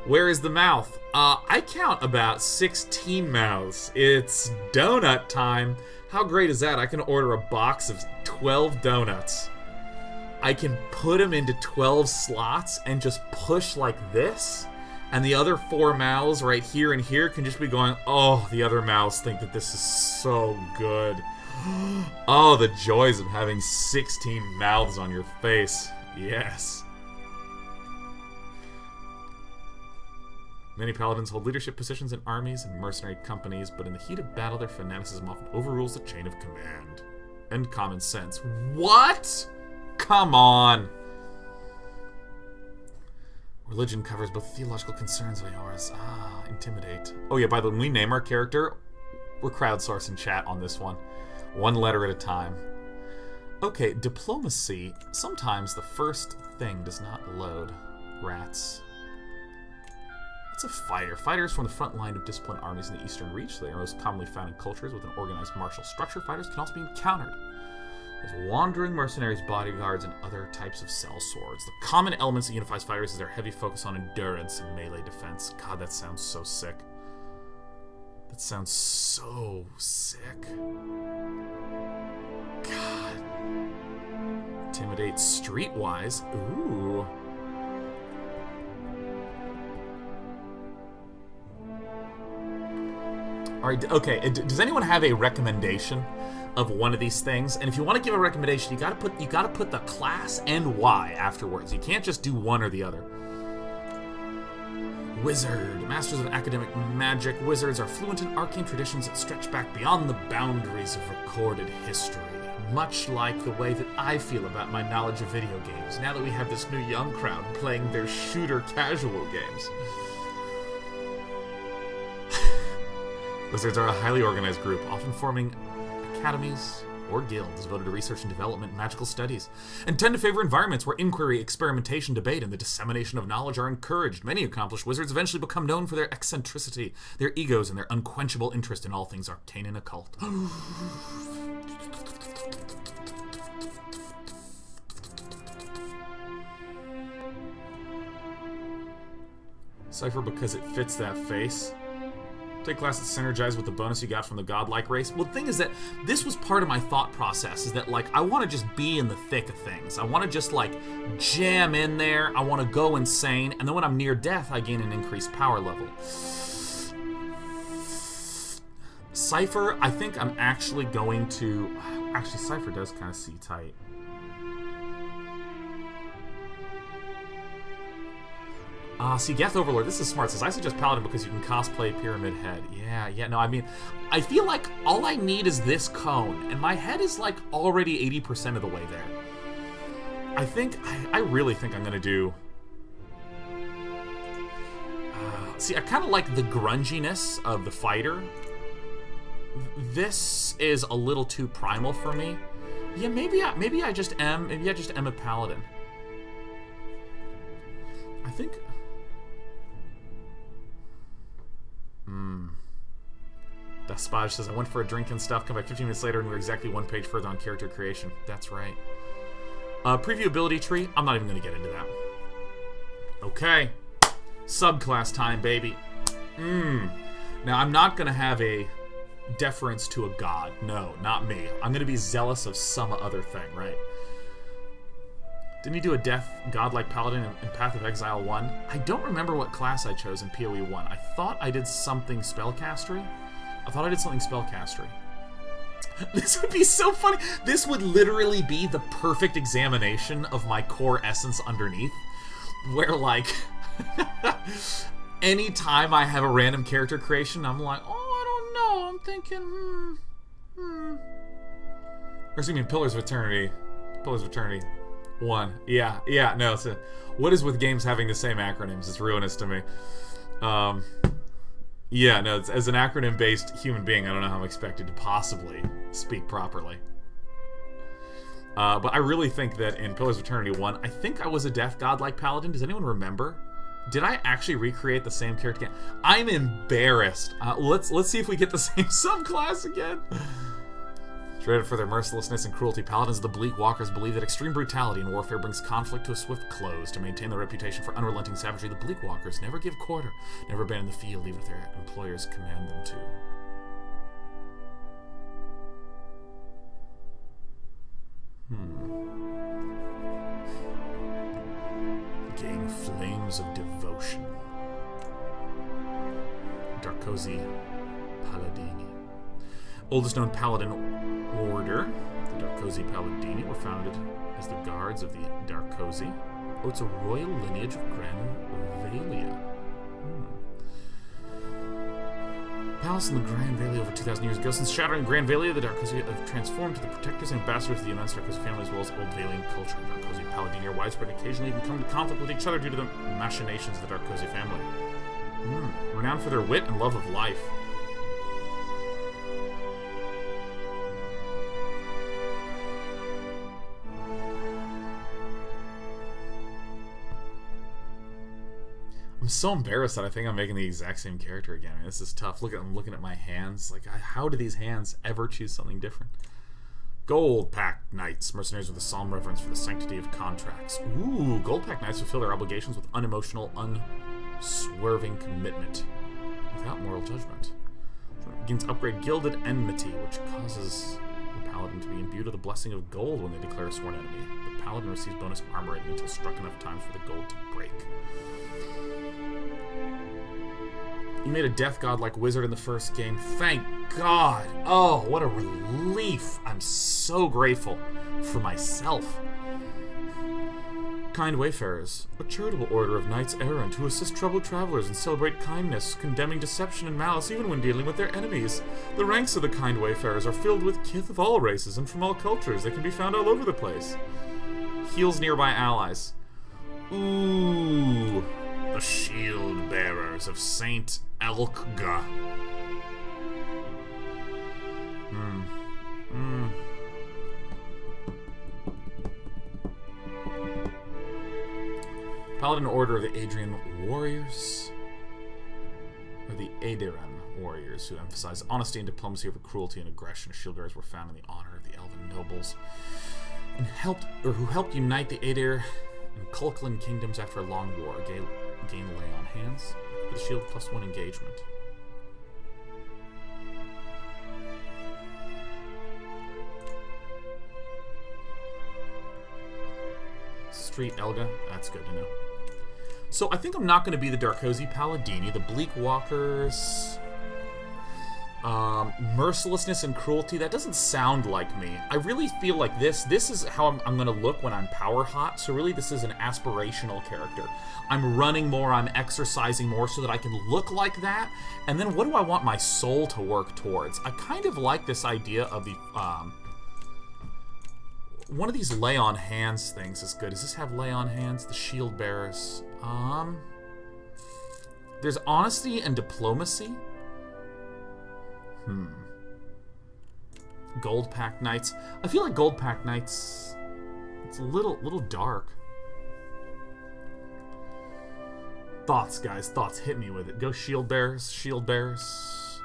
Where is the mouth? I count about 16 mouths. It's donut time. How great is that? I can order a box of 12 donuts. I can put them into 12 slots and just push like this. And the other 4 mouths right here and here can just be going, oh, the other mouths think that this is so good. Oh, the joys of having 16 mouths on your face. Yes. Many paladins hold leadership positions in armies and mercenary companies, but in the heat of battle, their fanaticism often overrules the chain of command. And common sense. What? Come on. Religion covers both theological concerns, Vayoras. Intimidate. Oh yeah, by the way, when we name our character, we're crowdsourcing chat on this one. 1 letter at a time. Okay, diplomacy. Sometimes the first thing does not load. Rats. What's a fighter? Fighters form the front line of disciplined armies in the Eastern Reach. They are most commonly found in cultures with an organized martial structure. Fighters can also be encountered as wandering mercenaries, bodyguards, and other types of sellswords. The common elements that unifies fighters is their heavy focus on endurance and melee defense. God, that sounds so sick. That sounds so sick. God. Intimidate streetwise. Ooh. Alright, okay, does anyone have a recommendation of one of these things? And if you want to give a recommendation, you gotta put the class and why afterwards. You can't just do one or the other. Wizard. Masters of academic magic. Wizards are fluent in arcane traditions that stretch back beyond the boundaries of recorded history. Much like the way that I feel about my knowledge of video games, now that we have this new young crowd playing their shooter casual games. Wizards are a highly organized group, often forming academies or guilds devoted to research and development and magical studies, and tend to favor environments where inquiry, experimentation, debate, and the dissemination of knowledge are encouraged. Many accomplished wizards eventually become known for their eccentricity, their egos, and their unquenchable interest in all things arcane and occult. Cypher because it fits that face. Take class that's synergized with the bonus you got from the godlike race. Well, the thing is that this was part of my thought process, is that, like, I want to just be in the thick of things. I want to just, like, jam in there. I want to go insane. And then when I'm near death, I gain an increased power level. Cypher, I think I'm actually going to... Actually, Cypher does kind of see tight. See, Geth Overlord, this is smart. Says, I suggest Paladin because you can cosplay Pyramid Head. Yeah, no, I mean, I feel like all I need is this cone, and my head is, like, already 80% of the way there. I really think I'm gonna do... see, I kind of like the grunginess of the fighter. This is a little too primal for me. Yeah, maybe I just am a Paladin. I think... Despage says, I went for a drink and stuff, come back 15 minutes later and we're exactly 1 page further on character creation. That's right. Preview ability tree, I'm not even going to get into that. Okay. Subclass time, baby. Now, I'm not going to have a deference to a god. No, not me. I'm going to be zealous of some other thing, right? Didn't he do a death godlike paladin in Path of Exile 1? I don't remember what class I chose in PoE 1. I thought I did something spellcastery. This would be so funny. This would literally be the perfect examination of my core essence underneath. Where, like, anytime I have a random character creation, I'm like, oh, I don't know. I'm thinking, Or excuse me, Pillars of Eternity. 1. Yeah, no, it's a... What is with games having the same acronyms? It's ruinous to me. Yeah, no, as an acronym-based human being, I don't know how I'm expected to possibly speak properly. But I really think that in Pillars of Eternity 1, I think I was a death godlike paladin. Does anyone remember? Did I actually recreate the same character again? I'm embarrassed. Let's see if we get the same subclass again. Dreaded for their mercilessness and cruelty, Paladins of the Bleak Walkers believe that extreme brutality in warfare brings conflict to a swift close. To maintain their reputation for unrelenting savagery, the Bleak Walkers never give quarter, never abandon the field even if their employers command them to. Gain flames of devotion. Darkozi Paladini. Oldest known Paladin order, the Darkozi Paladini, were founded as the guards of the Darkozi. Oh, it's a royal lineage of Granvalia. Palace in the Grand Valley over 2,000 years ago. Since shattering Grand Valley, the Darkozi have transformed to the protectors and ambassadors of the immense Darkozi family, as well as Old Valian culture. Darkozi Paladini are widespread and occasionally even come into conflict with each other due to the machinations of the Darkozi family. Renowned for their wit and love of life. I'm so embarrassed that I think I'm making the exact same character again. I mean, this is tough. I'm looking at my hands. Like, how do these hands ever choose something different? Gold-packed knights, mercenaries with a solemn reverence for the sanctity of contracts. Ooh, gold-packed knights fulfill their obligations with unemotional, unswerving commitment, without moral judgment. Begins to upgrade gilded enmity, which causes the paladin to be imbued with the blessing of gold when they declare a sworn enemy. The paladin receives bonus armor rating until struck enough times for the gold to break. You made a death god-like wizard in the first game. Thank God. Oh, what a relief. I'm so grateful for myself. Kind Wayfarers, a charitable order of knights errant who assist troubled travelers and celebrate kindness, condemning deception and malice even when dealing with their enemies. The ranks of the Kind Wayfarers are filled with kith of all races and from all cultures. They can be found all over the place. Heals nearby allies. Ooh, the shield bearers of Saint Elkga. Paladin Order of the Adrian Warriors, or the Adrian Warriors, who emphasize honesty and diplomacy over cruelty and aggression. Shield bearers were found in the honor of the Elven nobles, and who helped unite the Aedir and Kulklin kingdoms after a long war. Gain lay on hands with a shield +1 engagement. Street Elga, that's good to know. So I think I'm not going to be the Darkozi Paladini, the Bleak Walkers. Mercilessness and cruelty, that doesn't sound like me. I really feel like this is how I'm going to look when I'm power hot, so really this is an aspirational character. I'm running more, I'm exercising more so that I can look like that, and then what do I want my soul to work towards? I kind of like this idea of the, one of these lay on hands things is good. Does this have lay on hands? The shield bearers. There's honesty and diplomacy. Gold-packed knights. I feel like gold-packed knights, it's a little dark. Thoughts, guys. Thoughts. Hit me with it. Go shield bearers. Shield bearers.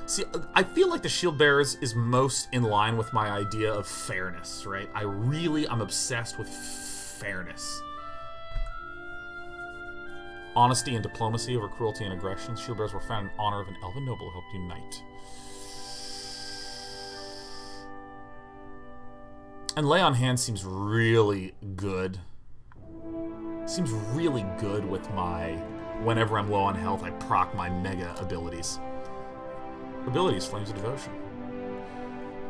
See, I feel like the shield bearers is most in line with my idea of fairness, right? I'm obsessed with fairness. Honesty and diplomacy over cruelty and aggression. Shield bearers were found in honor of an elven noble who helped unite. And lay on hands seems really good. Seems really good with my, whenever I'm low on health, I proc my mega abilities. Abilities, Flames of Devotion.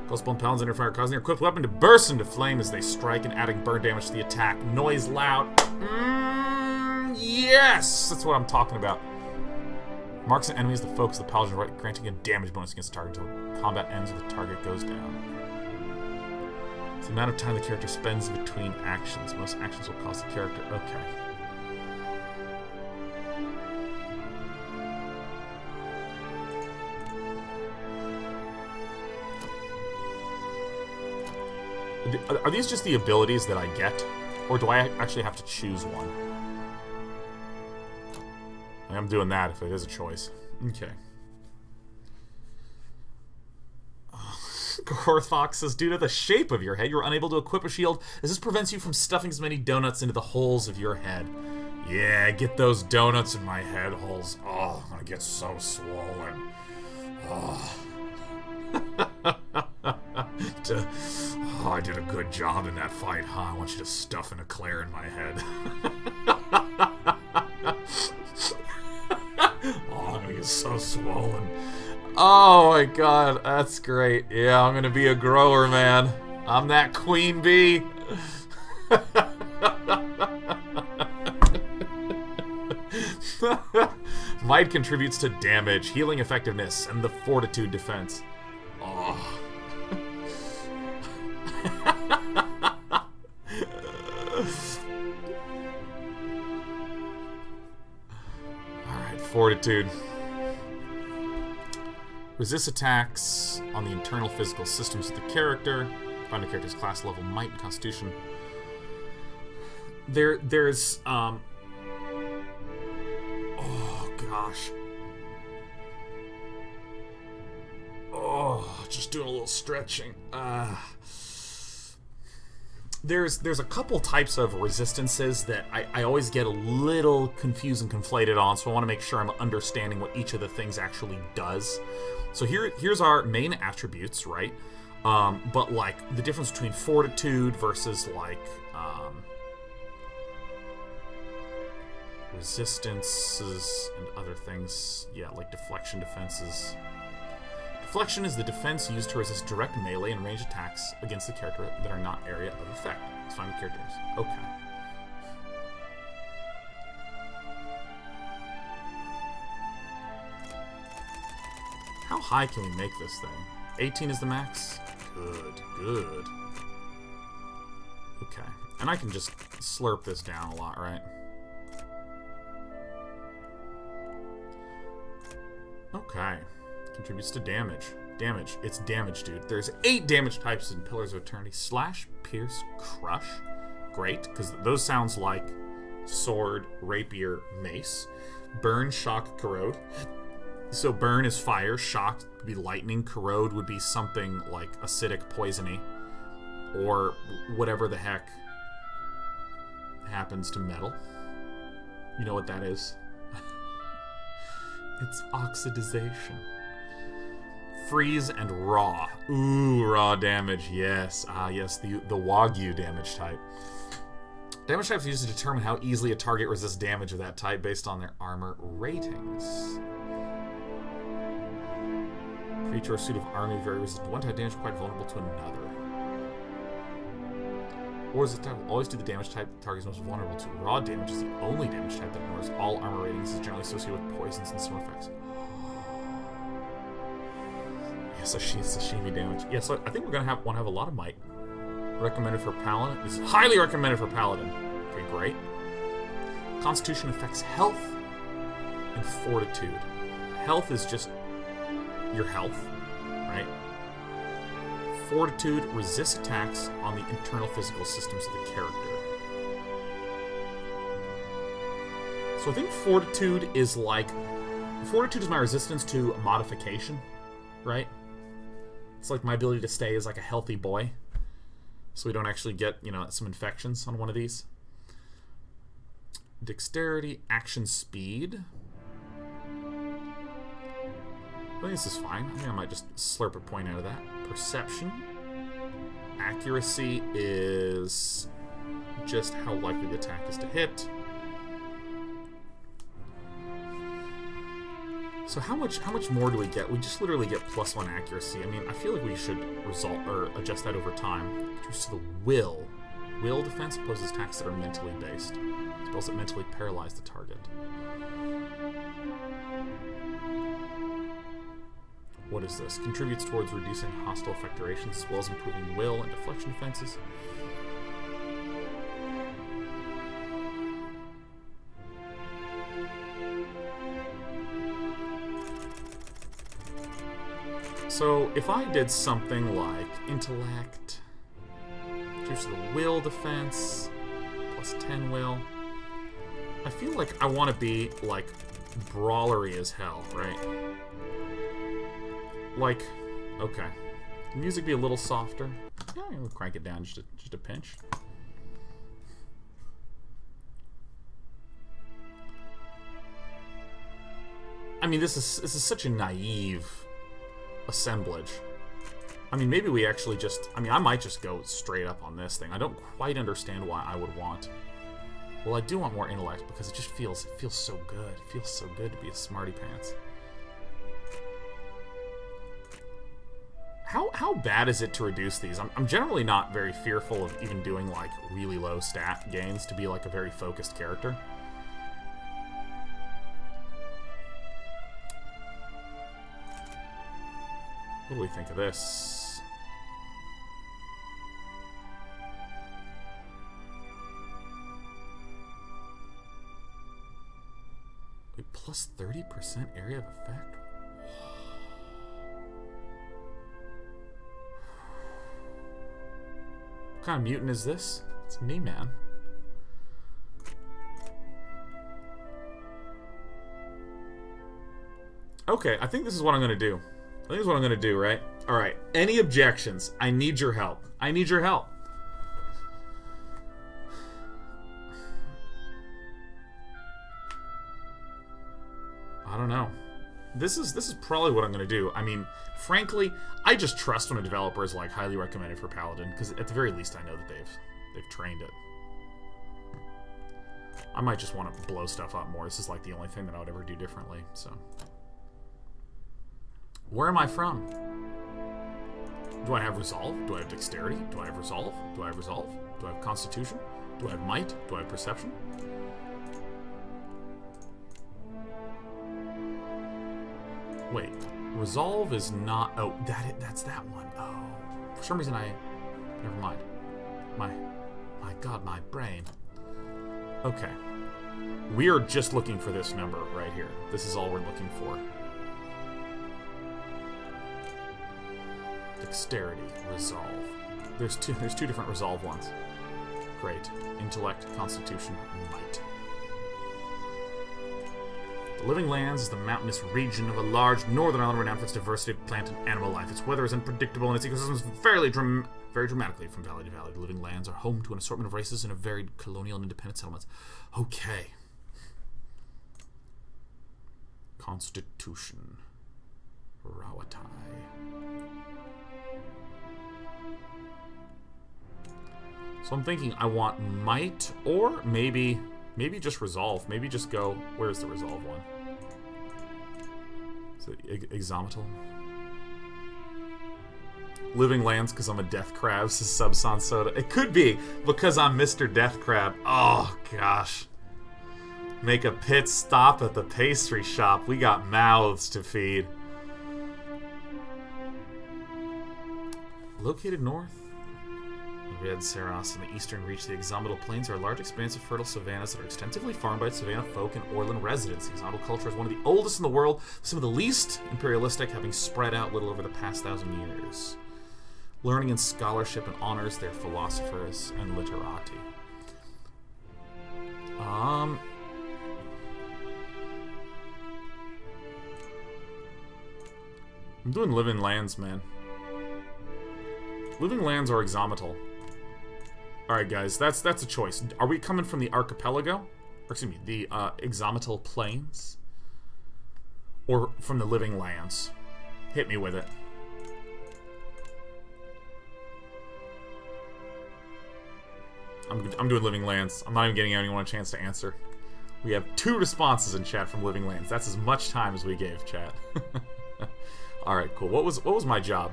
Ghostbone Paladins under fire, causing their equipped weapon to burst into flame as they strike and adding burn damage to the attack. Noise loud. Yes! That's what I'm talking about. Marks and enemies the focus of the Paladin right, granting a damage bonus against the target until combat ends or the target goes down. It's the amount of time the character spends between actions. Most actions will cost the character. Okay. Are these just the abilities that I get? Or do I actually have to choose one? I'm doing that if it is a choice. Okay. Gorthfox says, due to the shape of your head, you're unable to equip a shield, as this prevents you from stuffing as many donuts into the holes of your head. Yeah, get those donuts in my head holes. Oh, I'm gonna get so swollen. Oh. I did a good job in that fight, huh? I want you to stuff an eclair in my head. Oh, I'm gonna get so swollen. Oh my god, that's great. Yeah, I'm gonna be a grower, man. I'm that queen bee. Might contributes to damage, healing effectiveness, and the fortitude defense. Oh. Alright, fortitude. Resist attacks on the internal physical systems of the character. Find a character's class level, might, and constitution. There's oh gosh. Oh, just doing a little stretching. There's a couple types of resistances that I always get a little confused and conflated on, so I want to make sure I'm understanding what each of the things actually does. So here's our main attributes, right? But like the difference between fortitude versus like resistances and other things. Yeah, like deflection defenses. Deflection is the defense used to resist direct melee and range attacks against the character that are not area of effect. Let's find the characters. Okay. How high can we make this thing? 18 is the max? Good. Okay. And I can just slurp this down a lot, right? Okay. Contributes to damage. Damage. It's damage, dude. There's 8 damage types in Pillars of Eternity. Slash, pierce, crush. Great, because those sounds like sword, rapier, mace. Burn, shock, corrode. So burn is fire, shock would be lightning, corrode would be something like acidic, poisony, or whatever the heck happens to metal. You know what that is? It's oxidization. Freeze and raw. Ooh, raw damage, yes. Ah, yes, the Wagyu damage type. Damage types are used to determine how easily a target resists damage of that type based on their armor ratings. Creature or suit of armor very resistant to one type damage, quite vulnerable to another. Or is it type will always do the damage type the target is most vulnerable to? Raw damage is the only damage type that ignores all armor ratings, is generally associated with poisons and similar effects. Yes, sashimi damage. Yeah, so I think we're gonna want to have a lot of might. Recommended for Paladin. This is highly recommended for Paladin. Okay, great. Constitution affects health and fortitude. Health is just your health, right? Fortitude resists attacks on the internal physical systems of the character. So I think fortitude is like... Fortitude is my resistance to modification, right? It's like my ability to stay as like a healthy boy. So we don't actually get, you know, some infections on one of these. Dexterity, action speed. I think this is fine. I think I might just slurp a point out of that. Perception. Accuracy is just how likely the attack is to hit. So how much more do we get? We just literally get +1 accuracy. I mean, I feel like we should adjust that over time. Just to the will. Will defense opposes attacks that are mentally based. Spells that mentally paralyze the target. What is this? Contributes towards reducing hostile effect durations as well as improving will and deflection defenses. So if I did something like intellect, reduce the will defense, +10 will, I feel like I want to be like brawlery as hell, right? Like, okay. The music be a little softer. Yeah, we'll crank it down just a pinch. I mean, this is such a naive assemblage. I mean, maybe we actually just... I mean, I might just go straight up on this thing. I don't quite understand why I would want... Well, I do want more intellect because it just feels so good. It feels so good to be a smarty pants. How bad is it to reduce these? I'm generally not very fearful of even doing like really low stat gains to be like a very focused character. What do we think of this? Wait, plus 30% area of effect? What kind of mutant is this? It's me, man. Okay, I think this is what I'm gonna do. I think this is what I'm gonna do, right? Alright, any objections? I need your help. I need your help. I don't know. This is probably what I'm gonna do. I mean, frankly, I just trust when a developer is like highly recommended for Paladin, because at the very least I know that they've trained it. I might just want to blow stuff up more. This is like the only thing that I would ever do differently, so. Where am I from? Do I have resolve? Do I have dexterity? Do I have resolve? Do I have resolve? Do I have constitution? Do I have might? Do I have perception? Wait, resolve is not... Oh, that's that one. Oh, for some reason never mind. My God, my brain. Okay. We are just looking for this number right here. This is all we're looking for. Dexterity, resolve. There's two different resolve ones. Great. Intellect, constitution, might. The Living Lands is the mountainous region of a large northern island renowned for its diversity of plant and animal life. Its weather is unpredictable and its ecosystems vary very dramatically from valley to valley. The Living Lands are home to an assortment of races and a varied colonial and independent settlements. Okay. Constitution. Rawatai. So I'm thinking I want might, or maybe just resolve. Maybe just go, where's the resolve one? Is it exomatal? Living Lands because I'm a death crab, says Subson Soda. It could be because I'm Mr. Death Crab. Oh gosh. Make a pit stop at the pastry shop. We got mouths to feed. Located north. Red Saros in the eastern reach of the Exomatal Plains are a large expanse of fertile savannas that are extensively farmed by savanna folk and Orlan residents. The Exomatal culture is one of the oldest in the world, some of the least imperialistic, having spread out little over the past 1,000 years. Learning and scholarship and honors their philosophers and literati. I'm doing Living Lands, man. Living Lands or Exomatal. Alright, guys, that's a choice. Are we coming from the archipelago? Or, excuse me, the Exomatal Plains? Or from the Living Lands? Hit me with it. I'm doing Living Lands. I'm not even getting anyone a chance to answer. We have 2 responses in chat from Living Lands. That's as much time as we gave chat. Alright, cool. What was my job?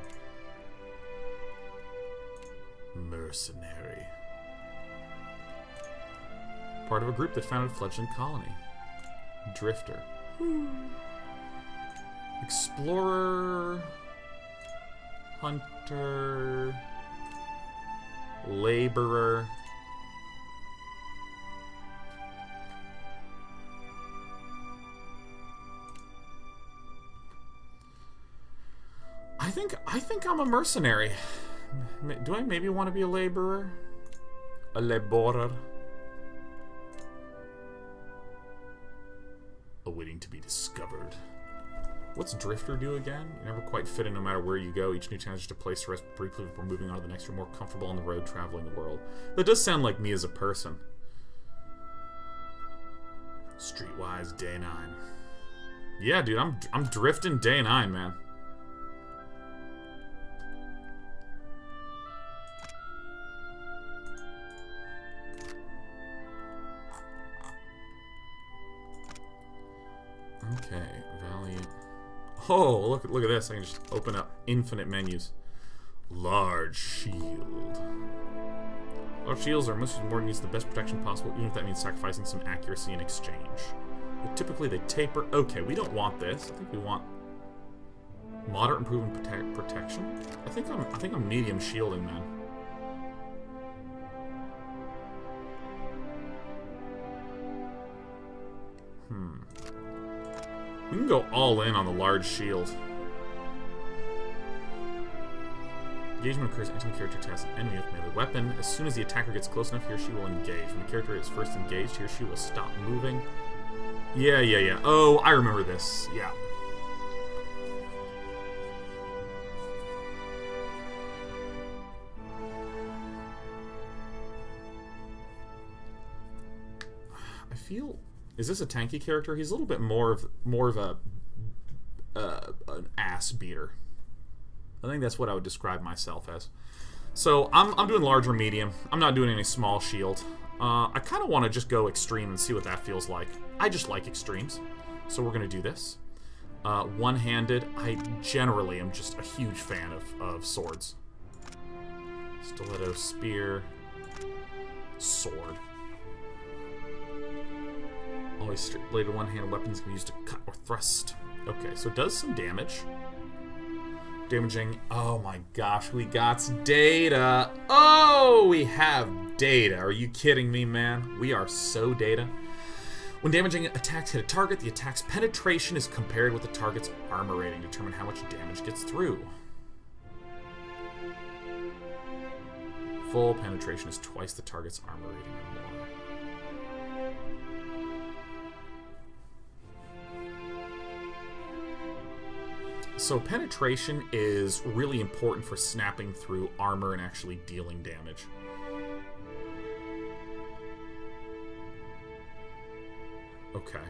Mercenary. Part of a group that founded a fledgling colony. Drifter. Explorer. Hunter. Laborer. I think I'm a mercenary. Do I maybe want to be a laborer? A laborer? Awaiting to be discovered. What's Drifter do again? You never quite fit in no matter where you go. Each new challenge is a place to rest briefly before moving on to the next. You're more comfortable on the road traveling the world. That does sound like me as a person. Streetwise day 9. Yeah, dude, I'm drifting day 9, man. Okay, Valiant. Oh, look at this. I can just open up infinite menus. Large shield. Large shields are most more needs the best protection possible, even if that means sacrificing some accuracy in exchange. But typically they taper. Okay, we don't want this. I think we want moderate improvement protection. I think I'm medium shielding, man. We can go all in on the large shield. Engagement occurs anytime a character attacks an enemy with melee weapon. As soon as the attacker gets close enough, he or she will engage. When the character is first engaged, he or she will stop moving. Yeah. Oh, I remember this. Yeah. I feel... Is this a tanky character? He's a little bit more of a an ass beater. I think that's what I would describe myself as. So I'm doing large or medium. I'm not doing any small shield. I kind of want to just go extreme and see what that feels like. I just like extremes, so we're gonna do this. One-handed. I generally am just a huge fan of swords. Stiletto, spear, sword. Always straight-bladed one-handed weapons can be used to cut or thrust. Okay, so it does some damage. Damaging. Oh my gosh, we got data. Oh, we have data. Are you kidding me, man? We are so data. When damaging attacks hit a target, the attack's penetration is compared with the target's armor rating to determine how much damage gets through. Full penetration is twice the target's armor rating or more. So penetration is really important for snapping through armor and actually dealing damage. Okay.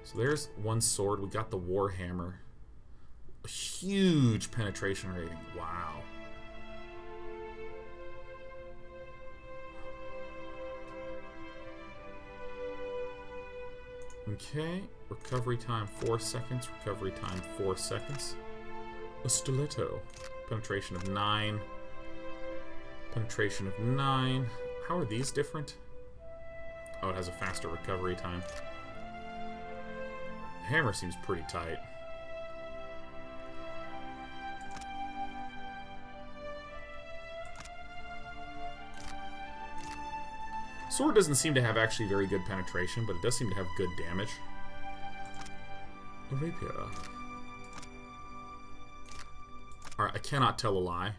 So there's one sword. We got the Warhammer. A huge penetration rating. Wow. Okay, recovery time 4 seconds, recovery time 4 seconds. A stiletto, penetration of 9. Penetration of 9. How are these different? Oh, it has a faster recovery time. Hammer seems pretty tight. Sword doesn't seem to have actually very good penetration, but it does seem to have good damage. A rapier. Alright, I cannot tell a lie.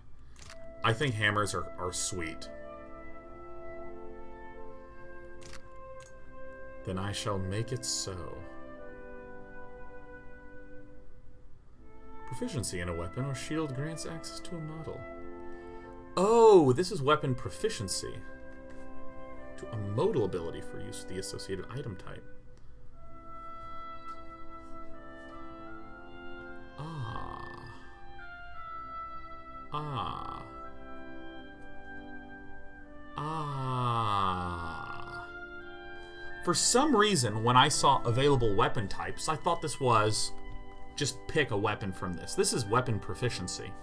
I think hammers are sweet. Then I shall make it so. Proficiency in a weapon or shield grants access to a model. Oh, this is weapon proficiency. To a modal ability for use with the associated item type. For some reason, when I saw available weapon types, I thought this was just pick a weapon from this. This is weapon proficiency.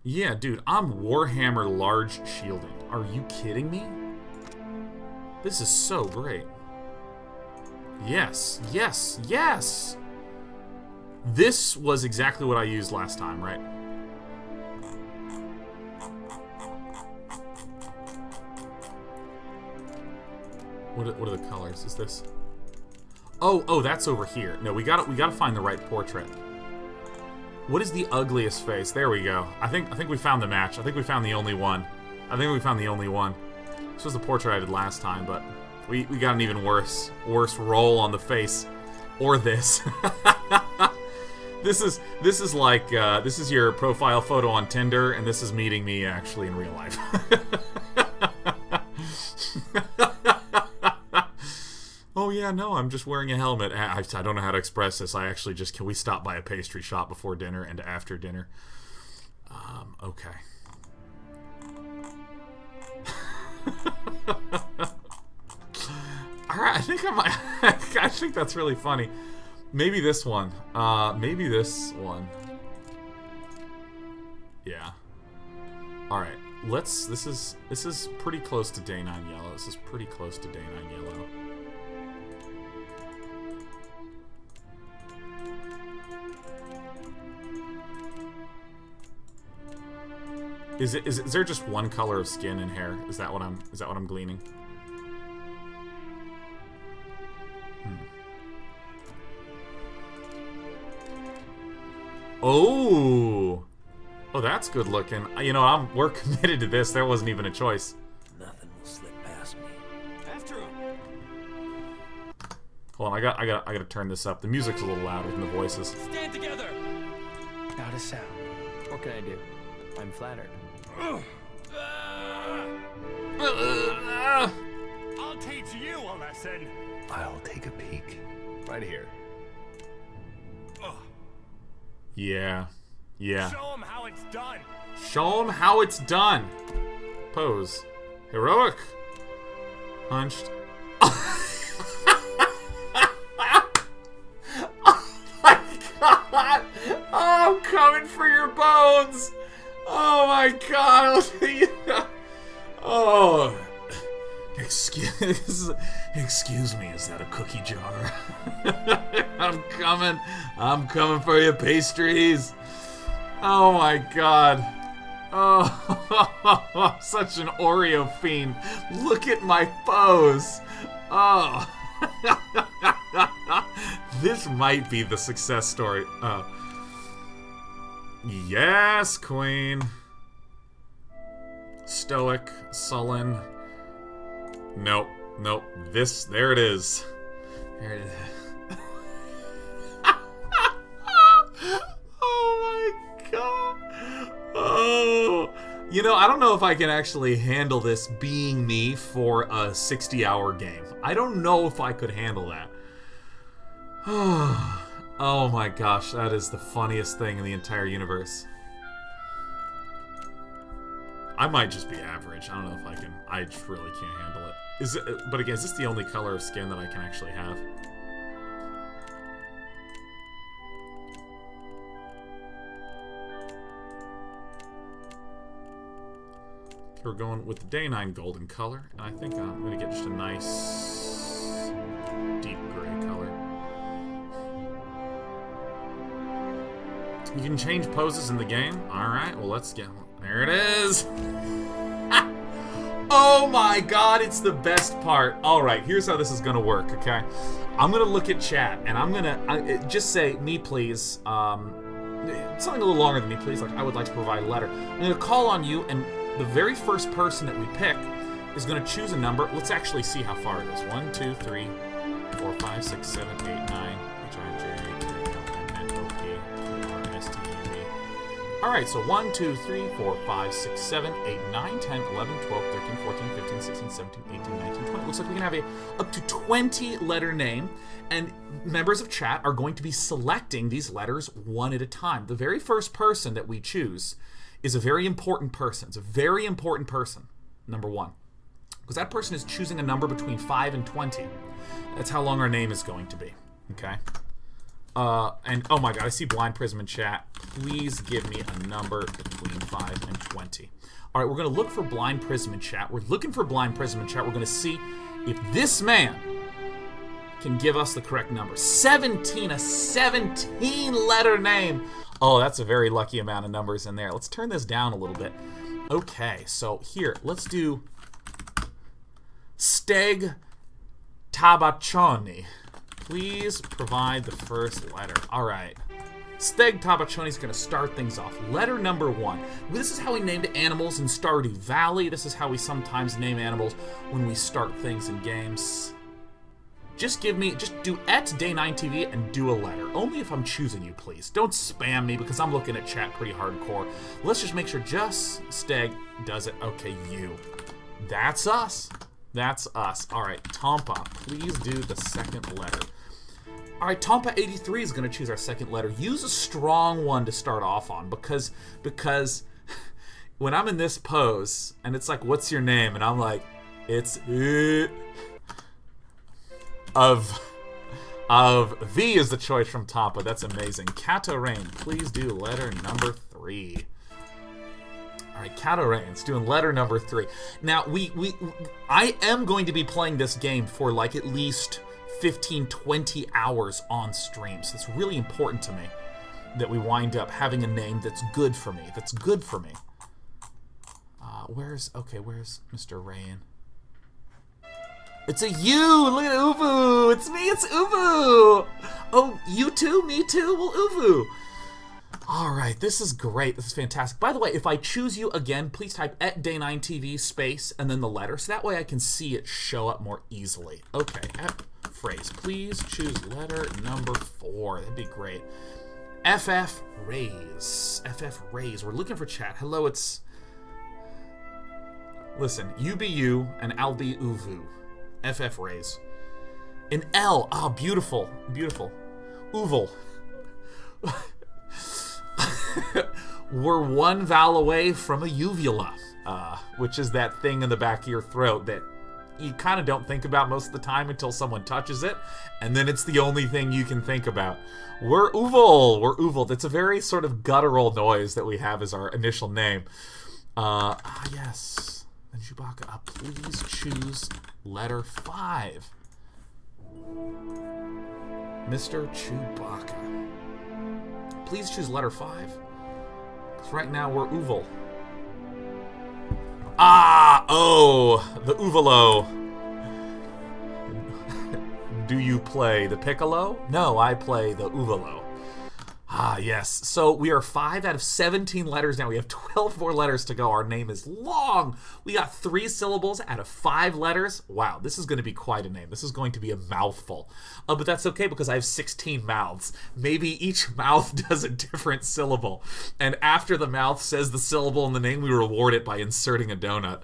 Yeah, dude, I'm Warhammer large shielding. Are you kidding me? This is so great. Yes, yes, yes! This was exactly what I used last time, right? What are the colors? Is this? Oh, that's over here. No, we gotta find the right portrait. What is the ugliest face? There we go. I think we found the match. I think we found the only one. This was the portrait I did last time, but We got an even worse roll on the face. Or this. This is like this is your profile photo on Tinder, and this is meeting me actually in real life. Oh yeah, no, I'm just wearing a helmet. I don't know how to express this. I actually just, can we stop by a pastry shop before dinner and after dinner? Okay. Alright, I think I might I think that's really funny. Maybe this one. Maybe this one. Yeah. Alright, this is pretty close to day 9 yellow. This is pretty close to day 9 yellow. Is there just one color of skin and hair? Is that what I'm gleaning? Oh, that's good looking. You know, we're committed to this. There wasn't even a choice. Nothing will slip past me. After him. Hold on, I gotta turn this up. The music's a little louder than the voices. Stand together. Not a sound. What can I do? I'm flattered. I'll teach you a lesson. I'll take a peek. Right here. Yeah. Yeah. Show him how it's done. Show him how it's done. Pose. Heroic. Hunched. Oh my god! Oh, I'm coming for your bones! Oh my god! Oh. Excuse me, is that a cookie jar? I'm coming for your pastries. Oh my god. Oh, such an Oreo fiend. Look at my pose. Oh. This might be the success story. Yes, queen. Stoic, sullen. Nope. There it is. There it is. Oh my god. Oh. You know, I don't know if I can actually handle this being me for a 60-hour game. I don't know if I could handle that. Oh my gosh, that is the funniest thing in the entire universe. I might just be average. I don't know if I can. I just really can't handle it. But again, is this the only color of skin that I can actually have? Okay, we're going with the day 9 golden color. And I think I'm going to get just a nice deep gray color. You can change poses in the game. Alright, well let's get... There it is! Oh my god, it's the best part. Alright, here's how this is gonna work, okay? I'm gonna look at chat, and I'm gonna just say, me please, something a little longer than me please, like I would like to provide a letter. I'm gonna call on you, and the very first person that we pick is gonna choose a number. Let's actually see how far it is. 1, 2, 3, 4, 5, 6, 7, 8, 9, Alright, so 1, 2, 3, 4, 5, 6, 7, 8, 9, 10, 11, 12, 13, 14, 15, 16, 17, 18, 19, 20. Looks like we can have a up to 20 letter name, and members of chat are going to be selecting these letters one at a time. The very first person that we choose is a very important person. It's a very important person, number 1. Because that person is choosing a number between 5 and 20. That's how long our name is going to be, okay? And oh my god, I see Blind Prism in chat. Please give me a number between 5 and 20. Alright, we're going to look for Blind Prism in chat. We're looking for Blind Prism in chat. We're going to see if this man can give us the correct number. 17, a 17-letter name. Oh, that's a very lucky amount of numbers in there. Let's turn this down a little bit. Okay, so here, let's do Steg Tabaccioni. Please provide the first letter. Alright. Steg Tabachoni's going to start things off. Letter number 1. This is how we named animals in Stardew Valley. This is how we sometimes name animals when we start things in games. Just do @Day 9 TV and do a letter. Only if I'm choosing you, please. Don't spam me because I'm looking at chat pretty hardcore. Let's just make sure just Steg does it. Okay, you. That's us. That's us. All right, Tompa, please do the second letter. All right, Tompa83 is going to choose our second letter. Use a strong one to start off on because when I'm in this pose and it's like, what's your name? And I'm like, it's of V is the choice from Tompa. That's amazing. Katarain, please do letter number 3. All right, Katarain's doing letter number 3. Now, I am going to be playing this game for like at least 15-20 hours on stream, so it's really important to me that we wind up having a name that's good for me. Where's Mr. Rayan? It's a you! Look at Uvu! It's me, it's Uvu! Oh, you too? Me too? Well, Uvu! Alright, this is great. This is fantastic. By the way, if I choose you again, please type @Day9TV space and then the letter, so that way I can see it show up more easily. Okay, phrase. Please choose letter number 4. That'd be great. FF Rays. FF Rays. We're looking for chat. Hello, it's... Listen, you be you and I'll be Uvu. FF Rays. An L. Ah, beautiful. Beautiful. Uval. We're one vowel away from a uvula, which is that thing in the back of your throat that you kind of don't think about most of the time until someone touches it, and then it's the only thing you can think about. We're Uval. We're Uval. It's a very sort of guttural noise that we have as our initial name. Yes. And Chewbacca, please choose letter 5. Mr. Chewbacca. Please choose letter 5. Because right now we're Uval. The Uvalo. Do you play the Piccolo? No, I play the Uvalo. Yes. So we are 5 out of 17 letters now. We have 12 more letters to go. Our name is long. We got 3 syllables out of 5 letters. Wow, this is going to be quite a name. This is going to be a mouthful. But that's okay because I have 16 mouths. Maybe each mouth does a different syllable. And after the mouth says the syllable in the name, we reward it by inserting a donut.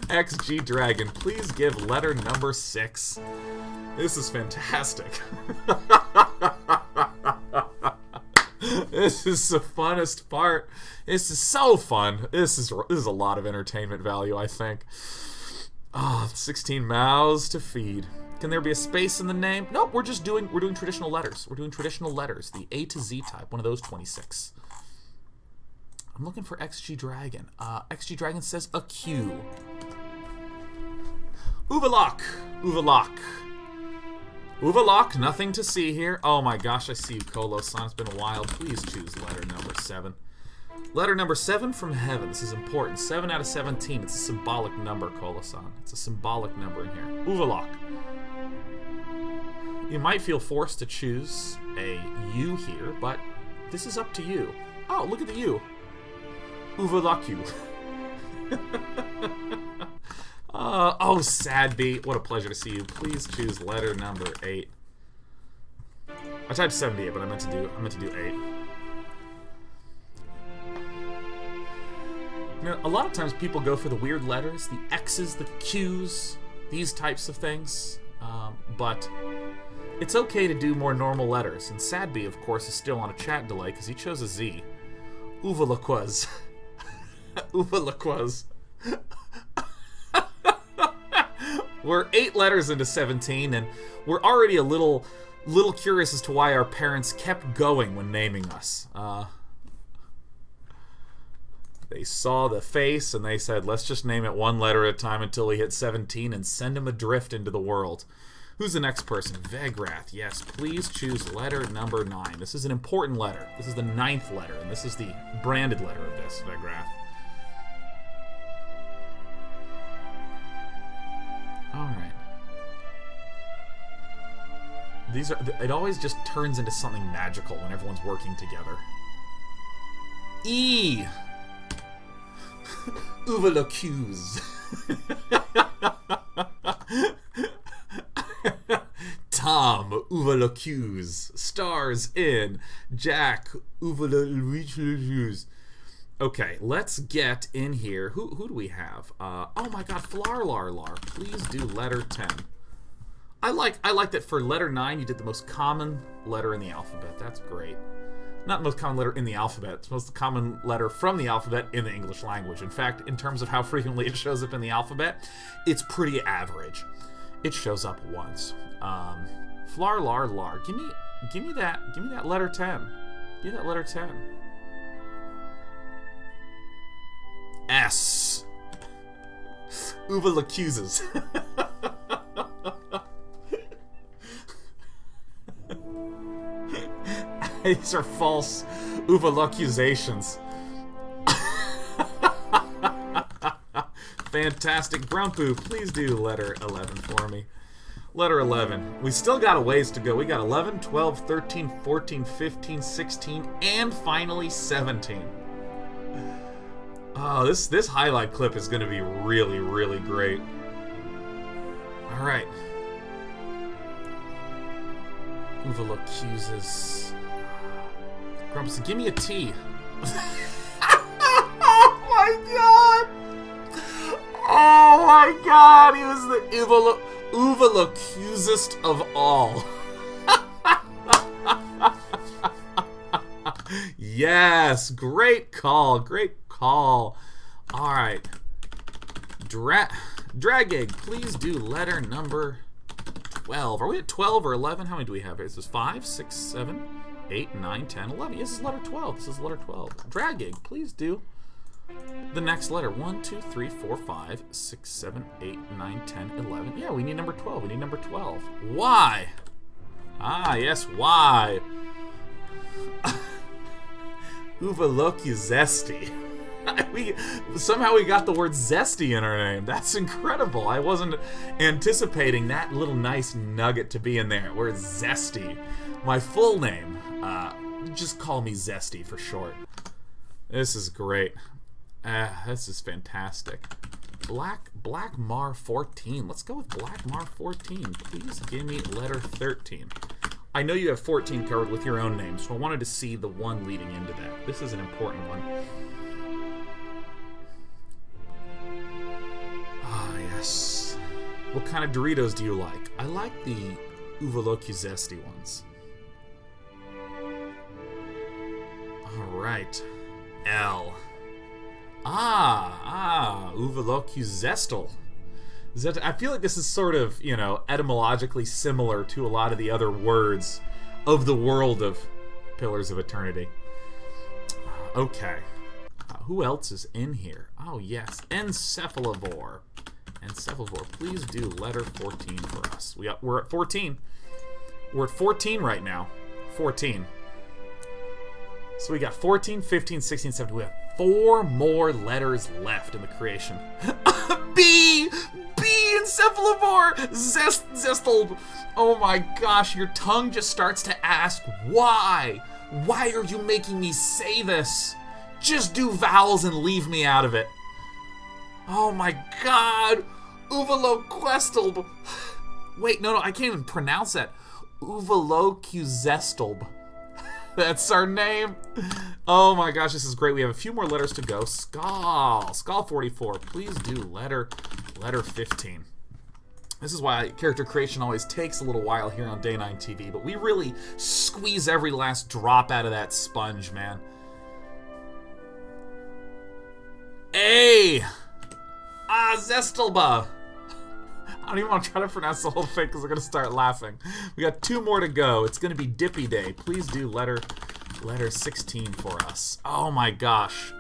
XG Dragon, please give letter number 6. This is fantastic. This is the funnest part. This is so fun. This is a lot of entertainment value, I think. 16 mouths to feed. Can there be a space in the name? Nope, we're doing traditional letters. We're doing traditional letters. The A to Z type, one of those 26. I'm looking for XG Dragon. XG Dragon says a Q. Uvalok. Uvalok. Uvalok, nothing to see here. Oh my gosh, I see you, Kolo-san. It's been a while. Please choose letter number 7. Letter number 7 from heaven. This is important. 7 out of 17. It's a symbolic number, Kolo-san. It's a symbolic number in here. Uvalok. You might feel forced to choose a U here, but this is up to you. Oh, look at the U. Uvalaku. Oh, Sadby. What a pleasure to see you. Please choose letter number 8. I typed 78, but I meant to do 8. You know, a lot of times people go for the weird letters, the X's, the Q's, these types of things. But it's okay to do more normal letters. And Sadby, of course, is still on a chat delay because he chose a Z. Uvalaquaz. Uvalaquaz. We're 8 letters into 17, and we're already a little curious as to why our parents kept going when naming us. They saw the face, and they said, let's just name it one letter at a time until we hit 17 and send him adrift into the world. Who's the next person? Vegrath. Yes, please choose letter number 9. This is an important letter. This is the 9th letter, and this is the branded letter of this, Vegrath. Alright. These are. It always just turns into something magical when everyone's working together. E. Uvalocuse. Tom Uvalocuse stars in Jack Uvalocuse. Okay, let's get in here. Who do we have? Oh my God, Flarlarlar. Please do letter 10. I like that for letter 9 you did the most common letter in the alphabet. That's great. Not the most common letter in the alphabet. It's the most common letter from the alphabet in the English language. In fact, in terms of how frequently it shows up in the alphabet, it's pretty average. It shows up once. Flarlarlar. Give me that letter 10. Give me that letter 10. S. Uvalocuses. These are false Uvalocusations. Fantastic. Grumpu, please do letter 11 for me. Letter 11. We still got a ways to go. We got 11, 12, 13, 14, 15, 16, and finally 17. Oh, this highlight clip is going to be really, really great. All right. Uvalocuses. Grumpus, give me a T. Oh my God! Oh my God! He was the Uvalocusest of all. Yes, great call, great call. All right, Dragegg, please do letter number 12. Are we at 12 or 11? How many do we have here? This is 5, 6, 7, 8, 9, 10, 11. Yes, this is letter 12. This is letter 12. Dragegg, please do the next letter. 1, 2, 3, 4, 5, 6, 7, 8, 9, 10, 11. Yeah, we need number 12. We need number 12. Why? Ah, yes, why? Uvalocuzesti. Somehow we got the word zesty in our name. That's incredible. I wasn't anticipating that little nice nugget to be in there. Word zesty. My full name. Just call me Zesty for short. This is great. This is fantastic. Blackmar 14. Let's go with Blackmar 14. Please give me letter 13. I know you have 14 covered with your own name, so I wanted to see the one leading into that. This is an important one. Ah, yes. What kind of Doritos do you like? I like the Uvalocuzesti ones. Alright. L. Uvalocuzestal. I feel like this is sort of, you know, etymologically similar to a lot of the other words of the world of Pillars of Eternity. Okay. Who else is in here? Oh, yes. Encephalivore. Encephalivore, please do letter 14 for us. We're at 14. We're at 14 right now. 14. So we got 14, 15, 16, 17. We have 4 more letters left in the creation. B! Encephalivore! Zestal! Oh my gosh, your tongue just starts to ask, why? Why are you making me say this? Just do vowels and leave me out of it. Oh my God! Uvaloquestalb! Wait, no, I can't even pronounce that. Uvalocuzestalb. That's our name. Oh my gosh, this is great. We have a few more letters to go. Skull 44. Please do letter 15. This is why character creation always takes a little while here on Day 9 TV, but we really squeeze every last drop out of that sponge, man. A. Zestalba. I don't even want to try to pronounce the whole thing because I'm going to start laughing. We got 2 more to go. It's going to be Dippy Day. Please do letter 16 for us. Oh my gosh.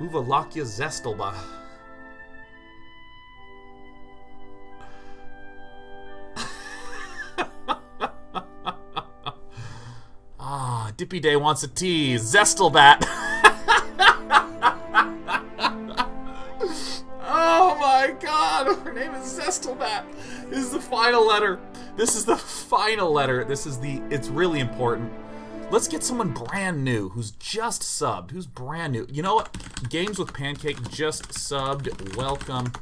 Uvalakia Zestalba. Dippy Day wants a T. Zestalbat. Oh my God, her name is Zestalbat. This is the final letter. This is the final letter. It's really important. Let's get someone brand new who's just subbed, who's brand new. You know what? Games with Pancake just subbed. Welcome.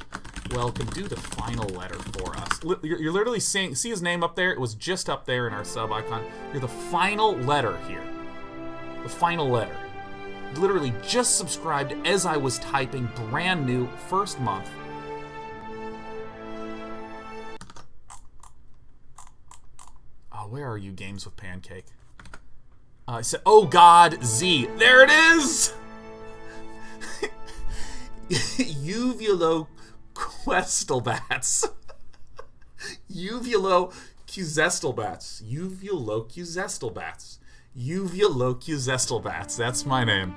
Welcome. Do the final letter for us. You're literally seeing, see his name up there? It was just up there in our sub icon. You're the final letter here. The final letter. Literally just subscribed as I was typing, brand new, first month. Oh, where are you, Games with Pancake? I said, oh God, Z. There it is! Uvulo Questelbats. Uvulo Qzestelbats. Uvulo Qzestelbats. Uvulo Qzestelbats. That's my name.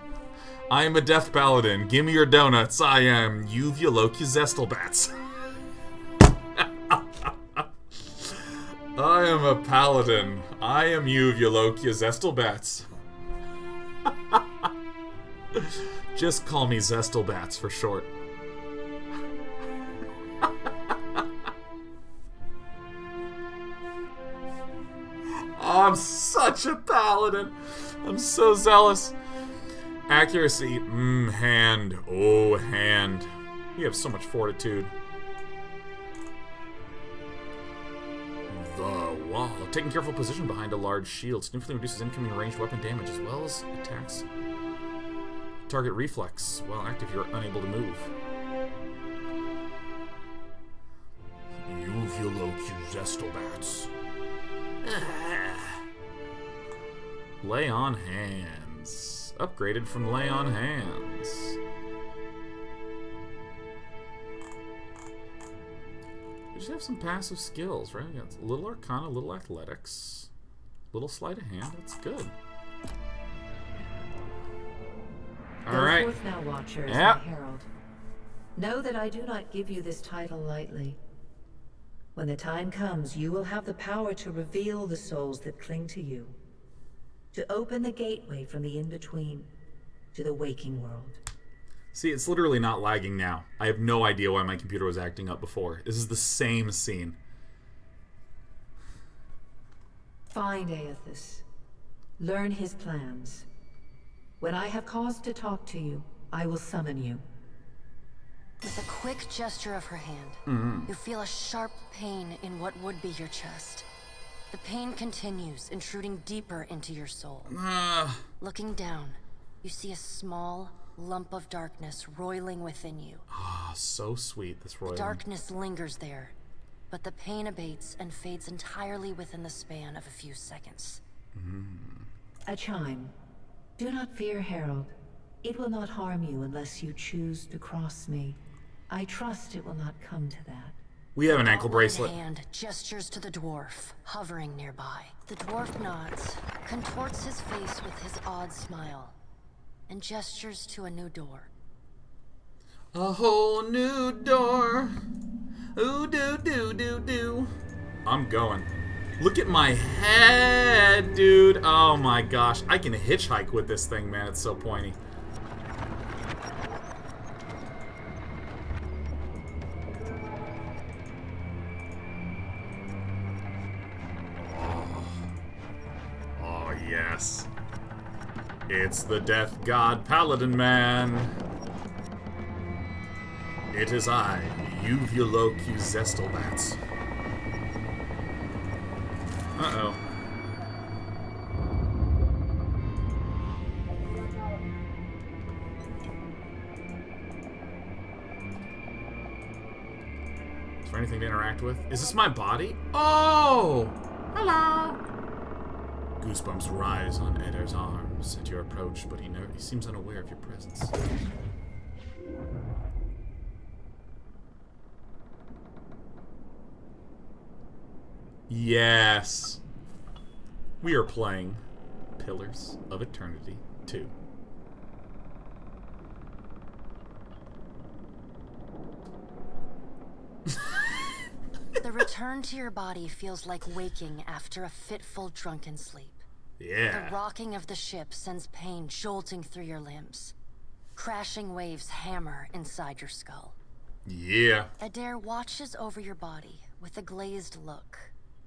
I am a deaf paladin. Give me your donuts. I am Uvulo Qzestelbats. I am a paladin. I am Uvulo Qzestelbats. Just call me Zestelbats for short. I'm such a paladin. I'm so zealous. Accuracy. Hand. Oh, hand. You have so much fortitude. The wall. Taking careful position behind a large shield significantly reduces incoming ranged weapon damage as well as attacks. Target reflex. While active, you're unable to move. Uvulo Qzestelbats. Lay on hands. Upgraded from lay on hands. We just have some passive skills, right? Got a little arcana, a little athletics, a little sleight of hand. That's good. All right. Go forth now, Watchers, Yep. my herald. Know that I do not give you this title lightly. When the time comes, you will have the power to reveal the souls that cling to you, to open the gateway from the in-between to the waking world. See, it's literally not lagging now. I have no idea why my computer was acting up before. This is the same scene. Find Aethys. Learn his plans. When I have cause to talk to you, I will summon you. With a quick gesture of her hand, you feel a sharp pain in what would be your chest. The pain continues, intruding deeper into your soul. Looking down, you see a small lump of darkness roiling within you. Ah, so sweet, this roiling. The darkness lingers there, but the pain abates and fades entirely within the span of a few seconds. A chime. Do not fear, Herald. It will not harm you unless you choose to cross me. I trust it will not come to that. We have an ankle bracelet. One hand gestures to the dwarf, hovering nearby. The dwarf nods, contorts his face with his odd smile, and gestures to a new door. A whole new door. Ooh, do. I'm going. Look at my head, dude. Oh my gosh. I can hitchhike with this thing, man. It's so pointy. Oh, yes. It's the Death God Paladin Man. It is I, Uvulo Qzestelbats. Uh-oh. Is there anything to interact with? Is this my body? Oh! Hello! Goosebumps rise on Eder's arms at your approach, but he seems unaware of your presence. Yes. We are playing Pillars of Eternity 2. The return to your body feels like waking after a fitful drunken sleep. Yeah. The rocking of the ship sends pain jolting through your limbs. Crashing waves hammer inside your skull. Yeah. Eder watches over your body with a glazed look,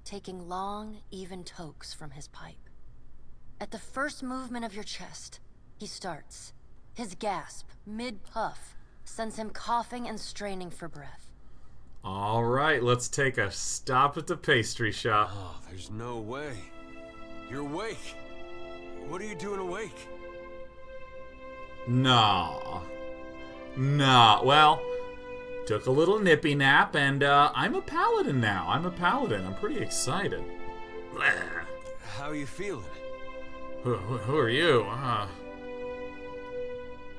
taking long, even tokes from his pipe. At the first movement of your chest, he starts. His gasp, mid-puff, sends him coughing and straining for breath. All right, let's take a stop at the pastry shop. Oh, there's no way. You're awake. What are you doing awake? No. Well, took a little nippy nap, and I'm a paladin now. I'm I'm pretty excited. How are you feeling? Who are you?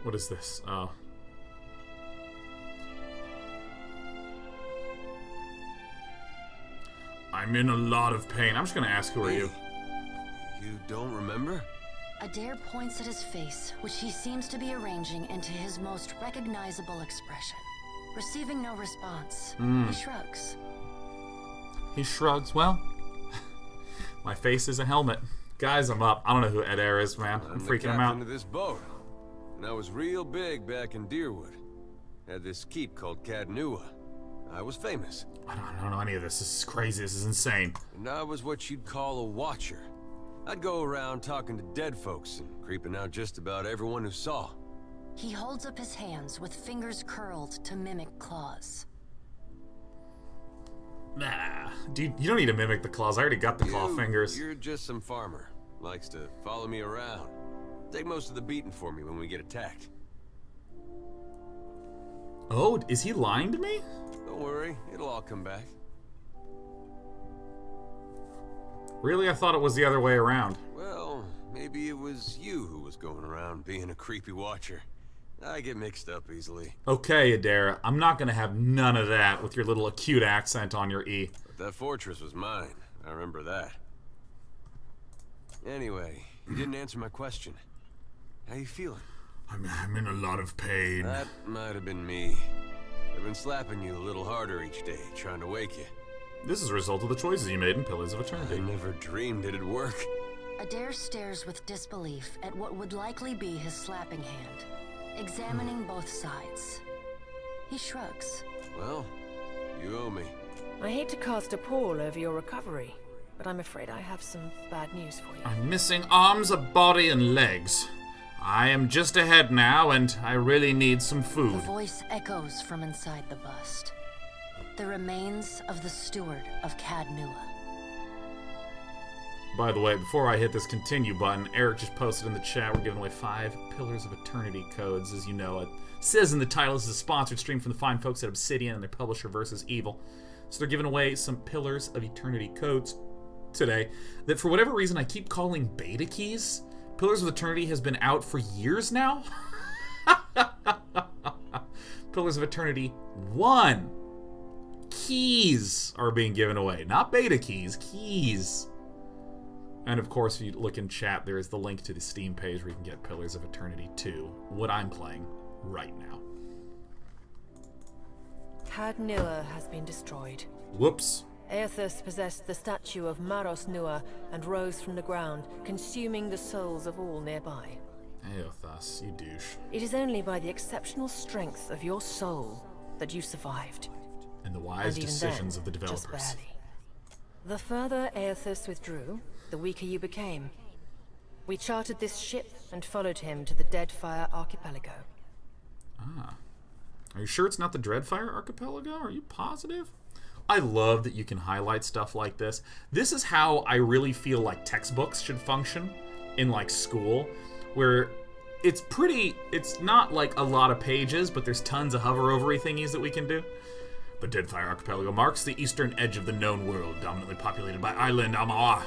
What is this? Oh. I'm in a lot of pain. I'm just gonna ask, who are you? You don't remember? Adair points at his face, which he seems to be arranging into his most recognizable expression. Receiving no response, he shrugs. He shrugs. Well, my face is a helmet. Guys, I'm up. I don't know who Adair is, man. I'm freaking him out. I'm the captain of this boat. And I was real big back in Deerwood. Had this keep called Cadnua. I was famous. I don't know any of this. This is crazy. This is insane. And I was what you'd call a watcher. I'd go around talking to dead folks and creeping out just about everyone who saw. He holds up his hands with fingers curled to mimic claws. Nah, dude, you don't need to mimic the claws. I already got the claw fingers. You're just some farmer. Likes to follow me around. Take most of the beating for me when we get attacked. Oh, is he lying to me? Don't worry, it'll all come back. Really? I thought it was the other way around. Well, maybe it was you who was going around being a creepy watcher. I get mixed up easily. Okay, Adair, I'm not gonna have none of that with your little acute accent on your E. But that fortress was mine. I remember that. Anyway, you didn't answer my question. How you feeling? I'm in a lot of pain. That might have been me. I've been slapping you a little harder each day, trying to wake you. This is a result of the choices you made in Pillars of Eternity. I never dreamed it'd work. Adair stares with disbelief at what would likely be his slapping hand, examining both sides. He shrugs. Well, you owe me. I hate to cast a pall over your recovery, but I'm afraid I have some bad news for you. I'm missing arms, a body, and legs. I am just ahead now, and I really need some food. The voice echoes from inside the bust. The remains of the steward of Cadnua. By the way, before I hit this continue button, Eric just posted in the chat, we're giving away 5 Pillars of Eternity codes. As you know, it says in the title, this is a sponsored stream from the fine folks at Obsidian and their publisher Versus Evil. So they're giving away some Pillars of Eternity codes today that for whatever reason I keep calling beta keys. Pillars of Eternity has been out for years now. Pillars of Eternity 1 keys are being given away. Not beta keys, keys. And of course, if you look in chat, there is the link to the Steam page where you can get Pillars of Eternity 2, what I'm playing right now. Cadnua has been destroyed. Whoops. Aethus possessed the statue of Maros Nua and rose from the ground, consuming the souls of all nearby. Aethus, you douche. It is only by the exceptional strength of your soul that you survived. And the wise decisions of the developers. Just barely. The further Aethus withdrew, the weaker you became. We chartered this ship and followed him to the Deadfire Archipelago. Ah. Are you sure it's not the Dreadfire Archipelago? Are you positive? I love that you can highlight stuff like this. This is how I really feel like textbooks should function in like school, where it's not like a lot of pages, but there's tons of hover-overy thingies that we can do. The Deadfire Archipelago marks the eastern edge of the known world, dominantly populated by island Amawa,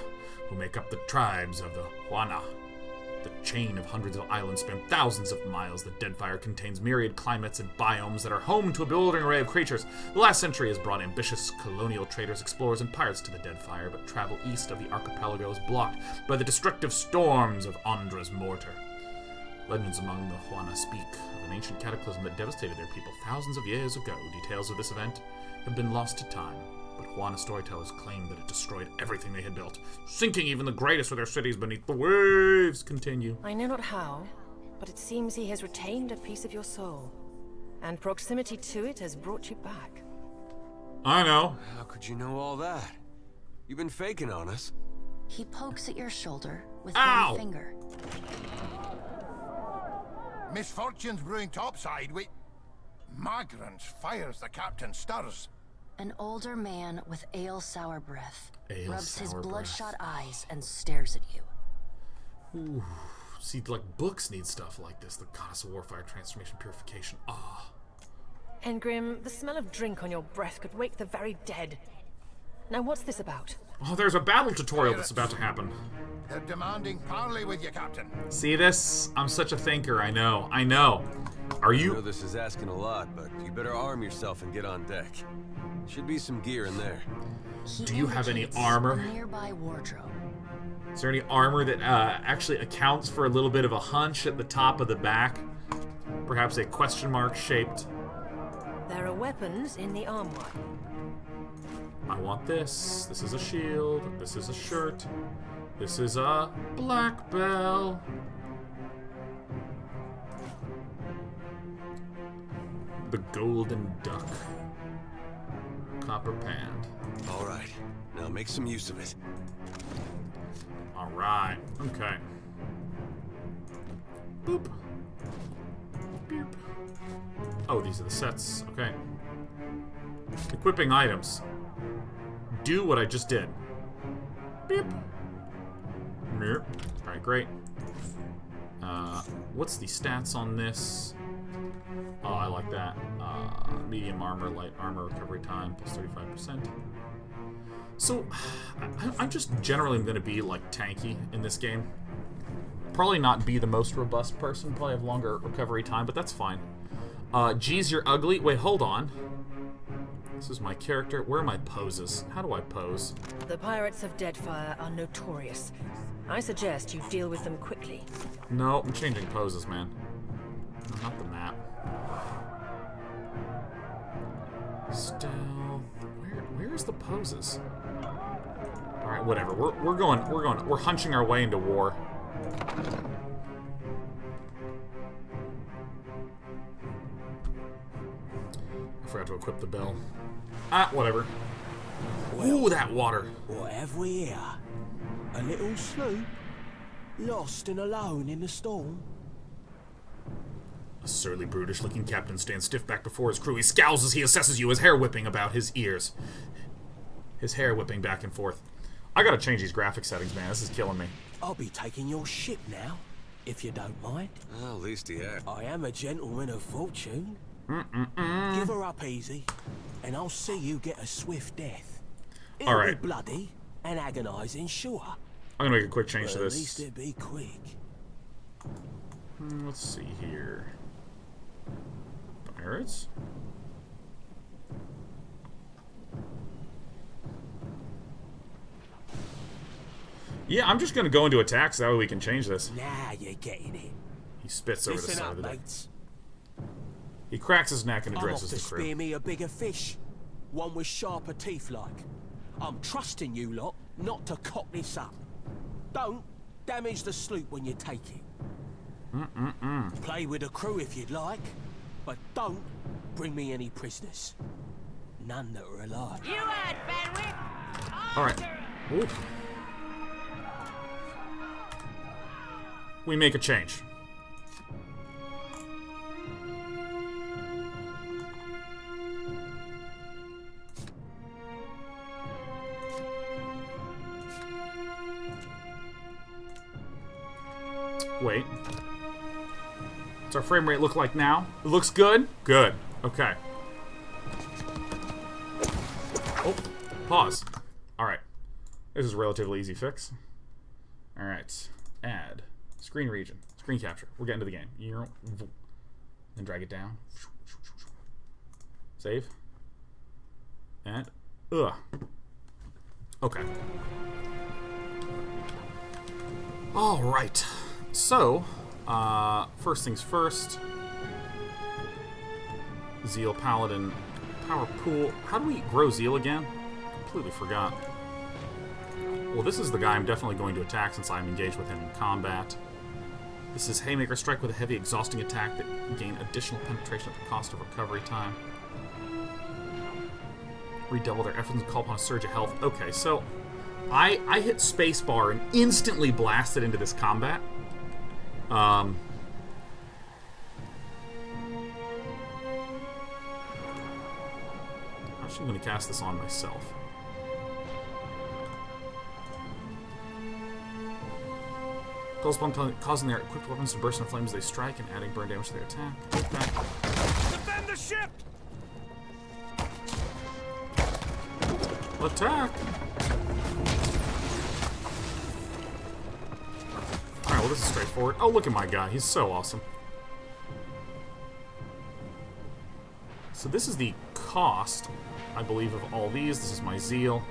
who make up the tribes of the Huana. The chain of hundreds of islands span thousands of miles. The Deadfire contains myriad climates and biomes that are home to a bewildering array of creatures. The last century has brought ambitious colonial traders, explorers, and pirates to the Deadfire, but travel east of the archipelago is blocked by the destructive storms of Andra's mortar. Legends among the Huana speak of an ancient cataclysm that devastated their people thousands of years ago. Details of this event have been lost to time, but Huana storytellers claim that it destroyed everything they had built, sinking even the greatest of their cities beneath the waves. Continue. I know not how, but it seems he has retained a piece of your soul, and proximity to it has brought you back. I know. How could you know all that? You've been faking on us. He pokes at your shoulder with Ow! one finger. Misfortunes brewing topside. We... Migrants fires the captain stirs. An older man with ale-sour breath rubs his Ale-sour bloodshot eyes and stares at you. Ooh. See, like, books need stuff like this. The Goddess of Warfire, Transformation, Purification. Ah. Engrim, the smell of drink on your breath could wake the very dead. Now what's this about? Oh, there's a battle tutorial that's about to happen. They're demanding parley with you, Captain. See this? I'm such a thinker, I know. I know. Are I you... know this is asking a lot, but you better arm yourself and get on deck. Should be some gear in there. Do you have any indicates armor? a nearby wardrobe. Is there any armor that actually accounts for a little bit of a hunch at the top of the back? Perhaps a question mark shaped... There are weapons in the armoire. I want this. This is a shield. This is a shirt. This is a black bell. The golden duck. Copper pand. All right, now make some use of it. All right. Okay. Boop. Beep. Oh, these are the sets. Okay. Equipping items. Do what I just did. Beep. Nope. Alright, great. What's the stats on this? Oh, I like that. Medium armor, light armor, recovery time, plus 35%. So, I'm just generally going to be, like, tanky in this game. Probably not be the most robust person, probably have longer recovery time, but that's fine. Geez, you're ugly. Wait, hold on. This is my character. Where are my poses? How do I pose? The pirates of Deadfire are notorious. I suggest you deal with them quickly. No, I'm changing poses, man. No, not the map. Stealth. Where's the poses? All right, whatever. We're hunching our way into war. I forgot to equip the bell. Ah, whatever. Ooh, that water. What have we here? A little sloop? Lost and alone in the storm? A surly, brutish-looking captain stands stiff-backed before his crew. He scowls as he assesses you, his hair whipping about his ears. His hair whipping back and forth. I gotta change these graphic settings, man. This is killing me. I'll be taking your ship now, if you don't mind. Well, at least he had. I am a gentleman of fortune. Give her up easy, and I'll see you get a swift death. It'll All right. be bloody and agonizing, sure. I'm gonna make a quick change But to at this. least it'll be quick. Let's see here. Pirates? Yeah, I'm just gonna go into attack so that way we can change this. Now you're getting it. He spits over the Listen side up, of the deck. mates. He cracks his neck and I'm off addresses to the crew. spear me a bigger fish. One with sharper teeth like. I'm trusting you lot not to cock this up. Don't damage the sloop when you take it. Play with the crew if you'd like, but don't bring me any prisoners. None that are alive. You had Benwick! Alright. Oof. We make a change. Wait. What's our frame rate look like now? It looks good? Good. Okay. Oh, pause. Alright. This is a relatively easy fix. Alright. Add. Screen region. Screen capture. We're getting to the game. Then drag it down. Save. And. Ugh. Okay. Alright. So, first things first. Zeal Paladin. Power pool. How do we grow Zeal again? Completely forgot. Well, this is the guy I'm definitely going to attack since I'm engaged with him in combat. This is Haymaker Strike with a heavy, exhausting attack that gain additional penetration at the cost of recovery time. Redouble their efforts and call upon a surge of health. Okay, so I hit spacebar and instantly blasted into this combat. Actually, I'm going to cast this on myself. Calls upon causing their equipped weapons to burst into flames as they strike and adding burn damage to their attack. Okay. Defend the ship! Attack! Alright, well this is straightforward. Oh, look at my guy. He's so awesome. So this is the cost, I believe, of all these. This is my zeal.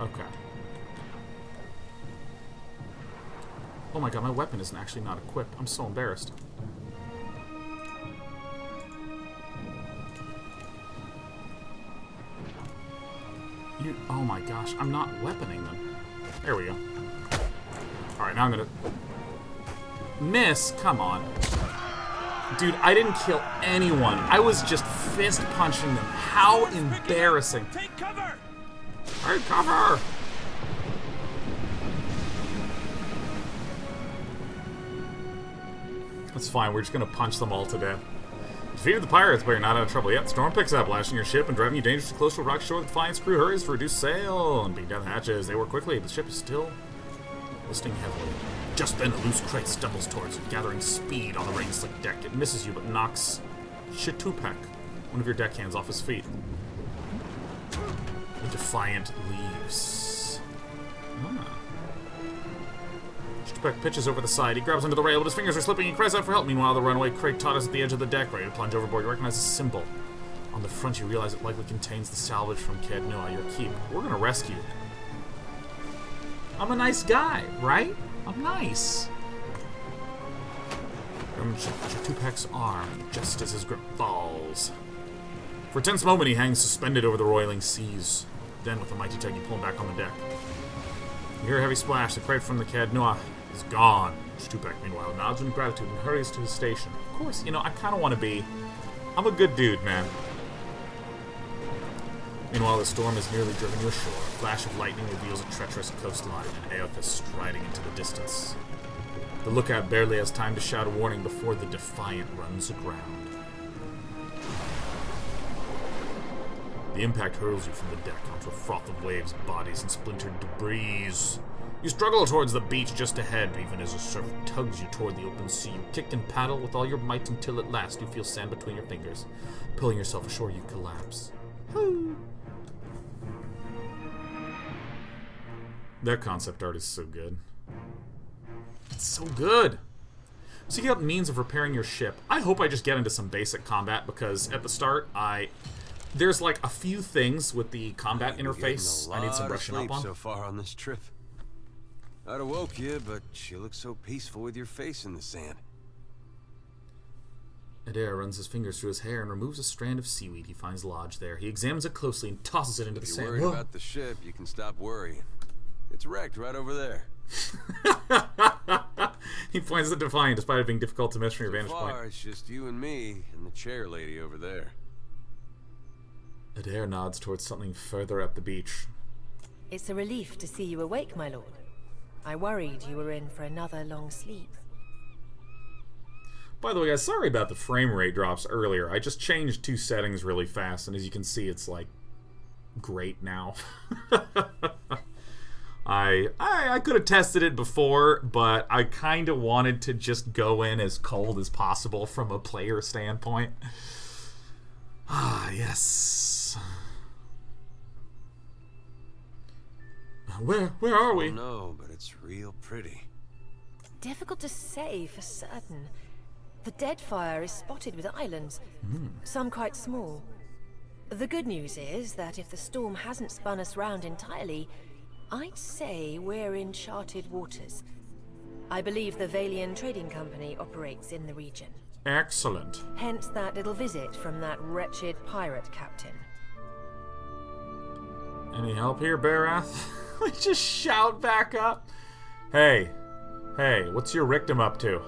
Okay. Oh my god, my weapon isn't actually not equipped. I'm so embarrassed. Oh my gosh, I'm not weaponing them. There we go. Alright, now I'm gonna... Miss? Come on. Dude, I didn't kill anyone. I was just fist punching them. How embarrassing. Take cover! Take cover! That's fine, we're just gonna punch them all to death. Defeated the pirates, but you're not out of trouble yet. The storm picks up, lashing your ship and driving you dangerously close to a rock shore. The Defiant's crew hurries to reduce sail and beat down the hatches. They work quickly, but the ship is still listing heavily. Just then, a loose crate stumbles towards you, gathering speed on the rain-slick deck. It misses you, but knocks Shatupek, one of your deckhands, off his feet. The Defiant leaves. Shatupek pitches over the side. He grabs onto the rail, but his fingers are slipping. He cries out for help. Meanwhile, the runaway crate totters at the edge of the deck, ready to plunge overboard. You recognize a symbol. On the front, you realize it likely contains the salvage from Cadnua, your keep. We're gonna rescue you. I'm a nice guy, right? I'm nice. From Shatupek's arm, just as his grip falls. For a tense moment, he hangs suspended over the roiling seas. Then, with a mighty tug, you pull him back on the deck. You hear a heavy splash. The crate from the Cadnua is gone. Shatupek, meanwhile, nods in gratitude and hurries to his station. Of course, you know, I kind of want to be... I'm a good dude, man. Meanwhile, the storm has nearly driven you ashore. A flash of lightning reveals a treacherous coastline and Aothas striding into the distance. The lookout barely has time to shout a warning before the Defiant runs aground. The impact hurls you from the deck onto a froth of waves, bodies, and splintered debris. You struggle towards the beach just ahead, even as a surf tugs you toward the open sea. You kick and paddle with all your might until at last you feel sand between your fingers. Pulling yourself ashore, you collapse. Their concept art is so good. It's so good! Seeking out means of repairing your ship. I hope I just get into some basic combat, because at the start, there's like a few things with the combat interface I need some brushing up on. So far on this trip. I'd awoke you, but you look so peaceful with your face in the sand. Adair runs his fingers through his hair and removes a strand of seaweed he finds lodged there. He examines it closely and tosses it into the sand. If you're worried about the ship, you can stop worrying. It's wrecked right over there. He points at the Defiant, despite it being difficult to miss from your vantage point. It's just you and me and the chair lady over there. Adair nods towards something further up the beach. It's a relief to see you awake, my lord. I worried you were in for another long sleep. By the way, guys, sorry about the frame rate drops earlier. I just changed 2 settings really fast, and as you can see, it's like great now. I could have tested it before, but I kind of wanted to just go in as cold as possible from a player standpoint. Ah, yes. Where are we? No, but it's real pretty. Difficult to say for certain. The Deadfire is spotted with islands, some quite small. The good news is that if the storm hasn't spun us round entirely, I'd say we're in charted waters. I believe the Valian Trading Company operates in the region. Excellent. Hence that little visit from that wretched pirate captain. Any help here, Barath? We just shout back up. Hey, what's your Rictum up to?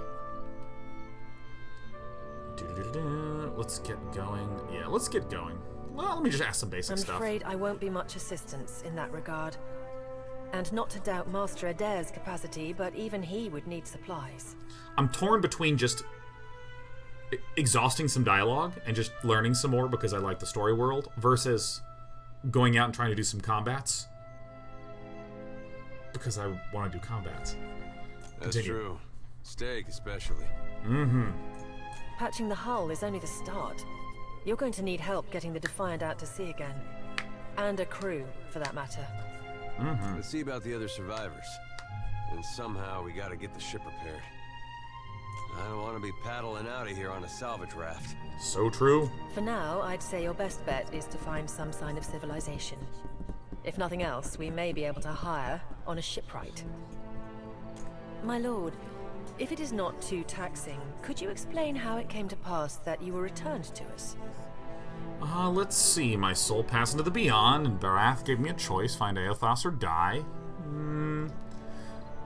Let's get going. Yeah, let's get going. Well, let me just ask some basic stuff. I'm afraid I won't be much assistance in that regard. And not to doubt Master Adair's capacity, but even he would need supplies. I'm torn between just exhausting some dialogue and just learning some more because I like the story world versus going out and trying to do some combats because I want to do combats. That's true. Steak, especially. Mm-hmm. Patching the hull is only the start. You're going to need help getting the Defiant out to sea again. And a crew, for that matter. Mm-hmm. Let's see about the other survivors. And somehow we gotta get the ship repaired. I don't want to be paddling out of here on a salvage raft. So true. For now, I'd say your best bet is to find some sign of civilization. If nothing else, we may be able to hire on a shipwright. My lord, if it is not too taxing, could you explain how it came to pass that you were returned to us? Let's see. My soul passed into the beyond, and Barath gave me a choice, find Aothas or die.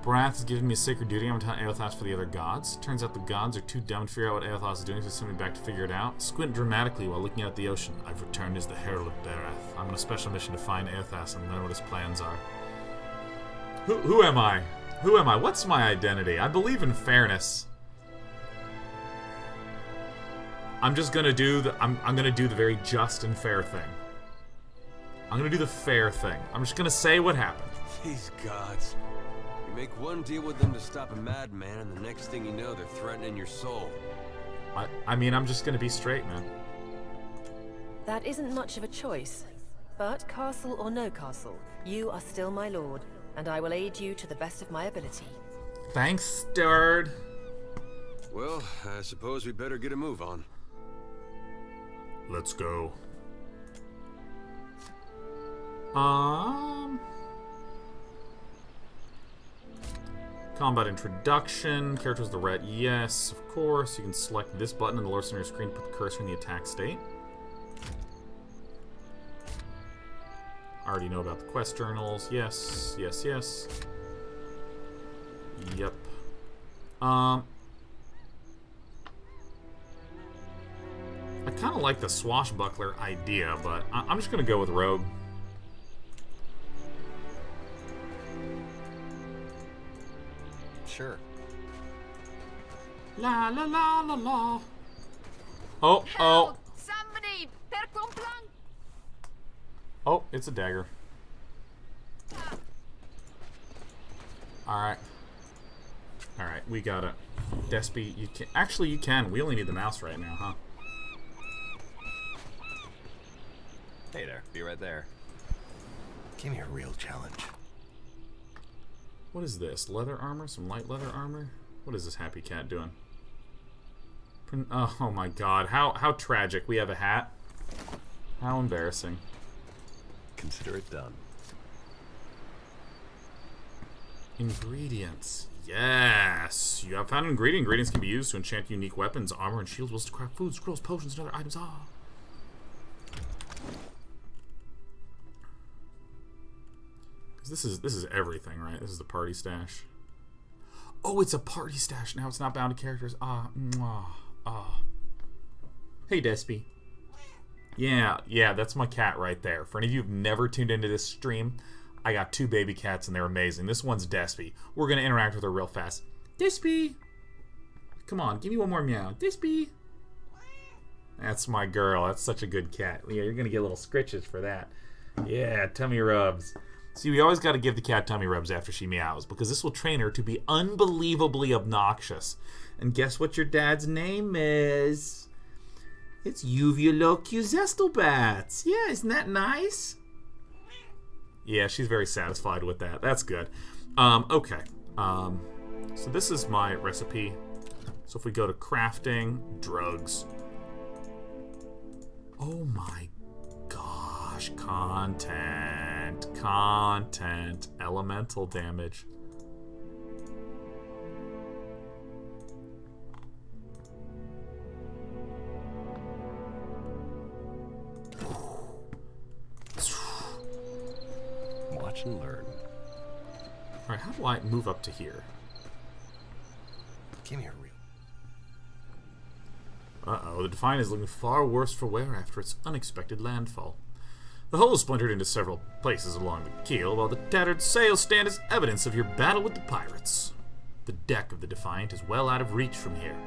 Barath has given me a sacred duty. I'm telling Aothas for the other gods. Turns out the gods are too dumb to figure out what Aothas is doing, so send me back to figure it out. Squint dramatically while looking out at the ocean. I've returned as the Herald of Barath. I'm on a special mission to find Aothas and learn what his plans are. Who am I? Who am I? What's my identity? I believe in fairness. I'm just gonna do the I'm gonna do the very just and fair thing. I'm gonna do the fair thing. I'm just gonna say what happened. These gods. You make one deal with them to stop a madman, and the next thing you know, they're threatening your soul. I mean, I'm just gonna be straight, man. That isn't much of a choice. But castle or no castle, you are still my lord, and I will aid you to the best of my ability. Thanks, steward. Well, I suppose we better get a move on. Let's go. Combat introduction. Characters the red. Yes, of course. You can select this button in the lower center of your screen. Put the cursor in the attack state. I already know about the quest journals. Yes, yes, yes. Yep. I kind of like the swashbuckler idea, but I'm just going to go with rogue. Sure. La la la la la. Oh, oh. Somebody! Per complang! Oh, it's a dagger. Alright. Alright, we got it. Despy, you can. Actually, you can. We only need the mouse right now, huh? Hey there, be right there. Give me a real challenge. What is this? Leather armor? Some light leather armor? What is this happy cat doing? Oh my god, how tragic. We have a hat. How embarrassing. Consider it done. Ingredients. Yes! You have found an ingredient. Ingredients can be used to enchant unique weapons, armor, and shields, wills to craft food, scrolls, potions, and other items. Ah! This is everything, right? This is the party stash. Oh, it's a party stash now. It's not bound to characters. Ah, mwah, ah. Hey, Despy. Yeah, that's my cat right there. For any of you who've never tuned into this stream, I got 2 baby cats and they're amazing. This one's Despy. We're gonna interact with her real fast. Despy! Come on, give me one more meow. Despy! That's my girl. That's such a good cat. Yeah, you're gonna get little scritches for that. Yeah, tummy rubs. See, we always got to give the cat tummy rubs after she meows, because this will train her to be unbelievably obnoxious. And guess what your dad's name is? It's Uvulocucestelbats. Yeah, isn't that nice? Yeah, she's very satisfied with that. That's good. Okay. So this is my recipe. So if we go to crafting, drugs. Oh my gosh, content, elemental damage. Watch and learn. Alright, how do I move up to here? Give me a real. Uh-oh, the Defiant is looking far worse for wear after its unexpected landfall. The hull is splintered into several places along the keel, while the tattered sails stand as evidence of your battle with the pirates. The deck of the Defiant is well out of reach from here.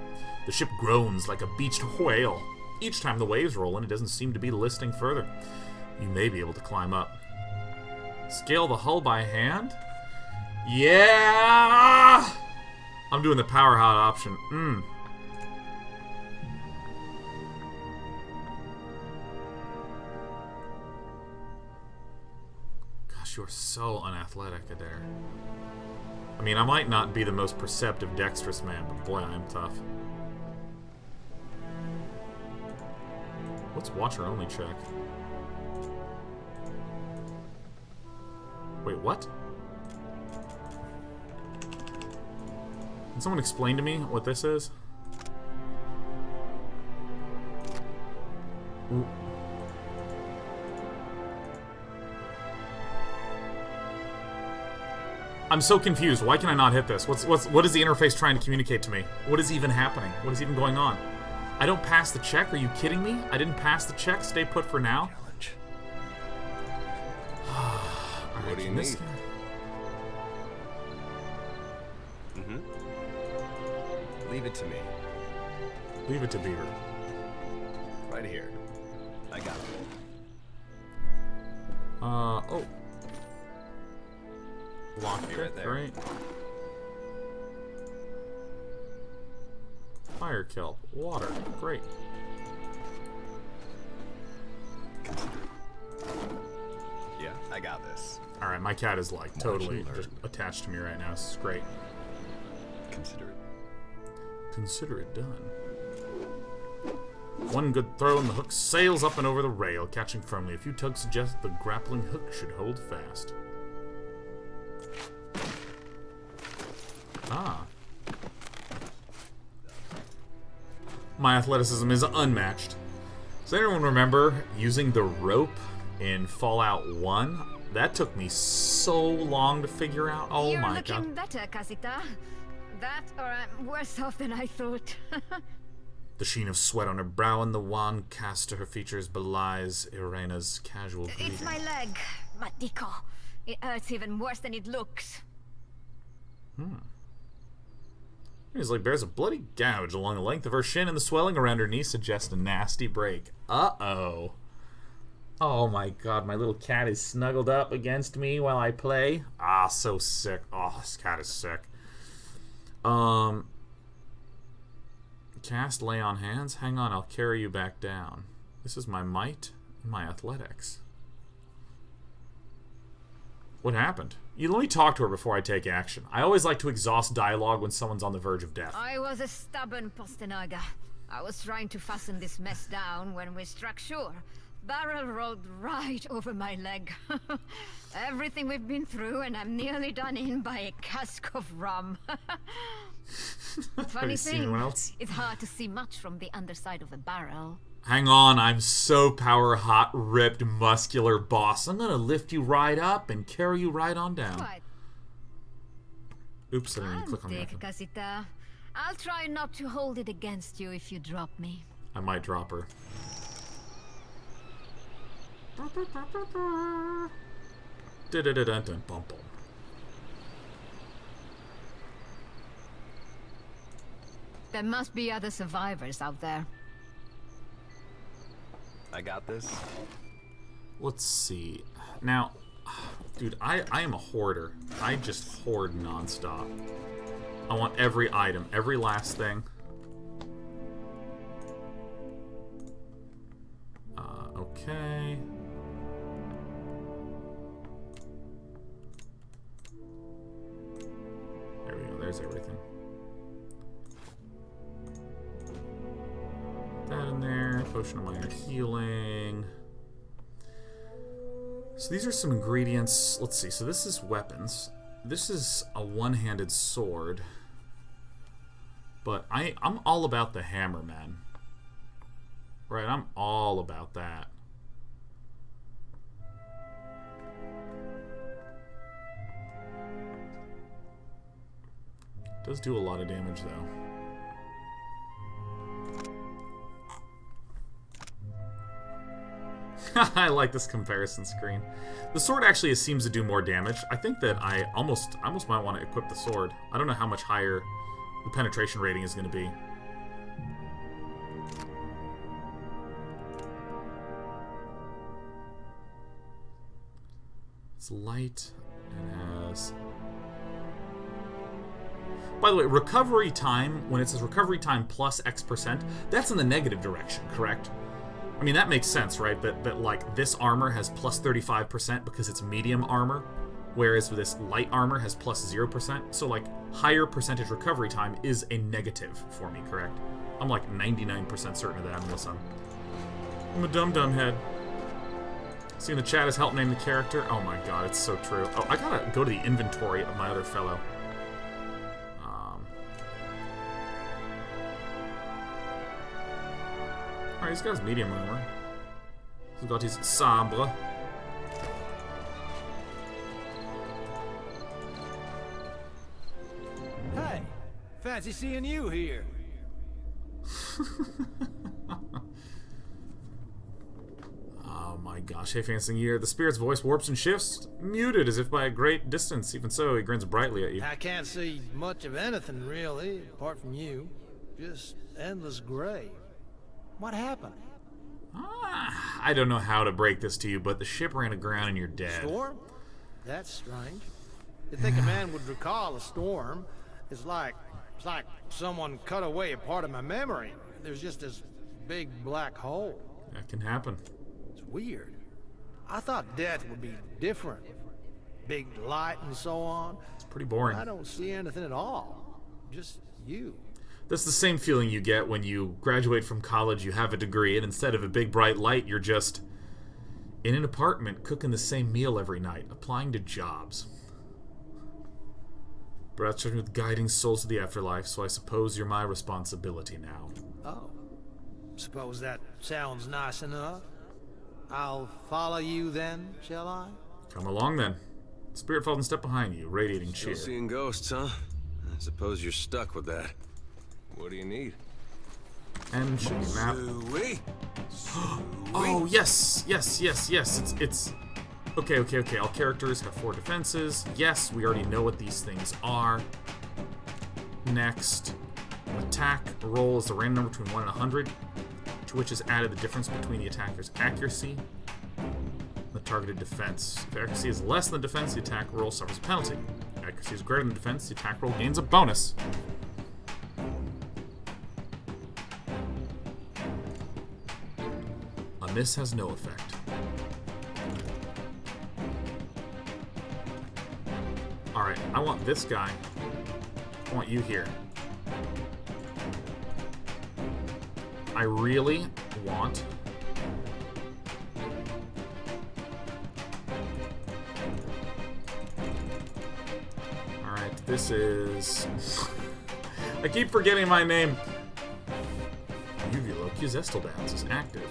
The ship groans like a beached whale. Each time the waves roll in, it doesn't seem to be listing further. You may be able to climb up. Scale the hull by hand? Yeah! I'm doing the power hot option. Gosh, you're so unathletic, Adair. I mean, I might not be the most perceptive, dexterous man, but boy, I am tough. What's watcher only check? Wait, what? Can someone explain to me what this is? Ooh. I'm so confused. Why can I not hit this? What is the interface trying to communicate to me? What is even happening? What is even going on? I don't pass the check? Are you kidding me? I didn't pass the check? Stay put for now? What do you need? Leave it to me. Leave it to Beaver. Right here. I got it. Oh. Lockpick, right there. Great. Fire kelp. Water. Great. Yeah, I got this. Alright, my cat is like totally just attached to me right now. This is great. Consider it. Consider it done. One good throw and the hook sails up and over the rail, catching firmly. A few tugs suggest the grappling hook should hold fast. Ah. My athleticism is unmatched. Does anyone remember using the rope in Fallout 1? That took me so long to figure out. Oh my god. You're looking better, Casita. That, or I'm worse off than I thought. The sheen of sweat on her brow and the wan cast to her features belies Irena's casual breathing. It's my leg, Matiko. It hurts even worse than it looks. It's bears a bloody gouge along the length of her shin, and the swelling around her knee suggests a nasty break. Uh-oh. Oh my god, my little cat is snuggled up against me while I play. Ah, so sick. Oh, this cat is sick. Cast lay on hands. Hang on, I'll carry you back down. This is my might and my athletics. What happened? You let me talk to her before I take action. I always like to exhaust dialogue when someone's on the verge of death. I was a stubborn Postanaga. I was trying to fasten this mess down when we struck shore. Barrel rolled right over my leg. Everything we've been through, and I'm nearly done in by a cask of rum. Funny thing, it's hard to see much from the underside of a barrel. Hang on, I'm so power hot, ripped, muscular boss. I'm gonna lift you right up and carry you right on down. What? Oops, I didn't click on that. Casita. I'll try not to hold it against you if you drop me. I might drop her. There must be other survivors out there. I got this. Let's see. Now, dude, I am a hoarder. I just hoard nonstop. I want every item, every last thing. Okay. There we go, there's everything. That in there, potion of minor healing. So these are some ingredients. Let's see, so this is weapons. This is a one-handed sword. But I'm all about the hammer, man. Right, I'm all about that. Does do a lot of damage, though. I like this comparison screen. The sword actually seems to do more damage. I think that I almost might want to equip the sword. I don't know how much higher the penetration rating is going to be. It's light and has... By the way, recovery time, when it says recovery time plus X%, that's in the negative direction, correct? I mean, that makes sense, right? That like, this armor has plus 35% because it's medium armor, whereas this light armor has plus 0%. So, like, higher percentage recovery time is a negative for me, correct? I'm like 99% certain of that unless I'm a dum-dum head. Seeing the chat has helped name the character. Oh my god, it's so true. Oh, I gotta go to the inventory of my other fellow. Alright, he's got his medium armor. He's got his sabre. Hey, fancy seeing you here. Oh my gosh, hey fancy year. The spirit's voice warps and shifts, muted as if by a great distance. Even so, he grins brightly at you. I can't see much of anything really, apart from you. Just endless gray. What happened? I don't know how to break this to you, but the ship ran aground and you're dead. Storm? That's strange. You'd think a man would recall a storm. It's like someone cut away a part of my memory. There's just this big black hole. That can happen. It's weird. I thought death would be different. Big light and so on. It's pretty boring. I don't see anything at all. Just you. That's the same feeling you get when you graduate from college, you have a degree, and instead of a big bright light, you're just in an apartment cooking the same meal every night, applying to jobs. Breathtaking with guiding souls to the afterlife, so I suppose you're my responsibility now. Oh. Suppose that sounds nice enough. I'll follow you then, shall I? Come along then. Spirit falls in step behind you, radiating cheer. Still seeing ghosts, huh? I suppose you're stuck with that. What do you need? And map. Oh yes. It's okay. All characters have 4 defenses. Yes, we already know what these things are. Next, attack roll is the random number between 1 and 100, to which is added the difference between the attacker's accuracy and the targeted defense. If accuracy is less than defense, the attack roll suffers a penalty. If accuracy is greater than defense, the attack roll gains a bonus. A miss has no effect. Alright, I want this guy. I want you here. I really want... Alright, this is... I keep forgetting my name. Uvula Zestal Dance is active.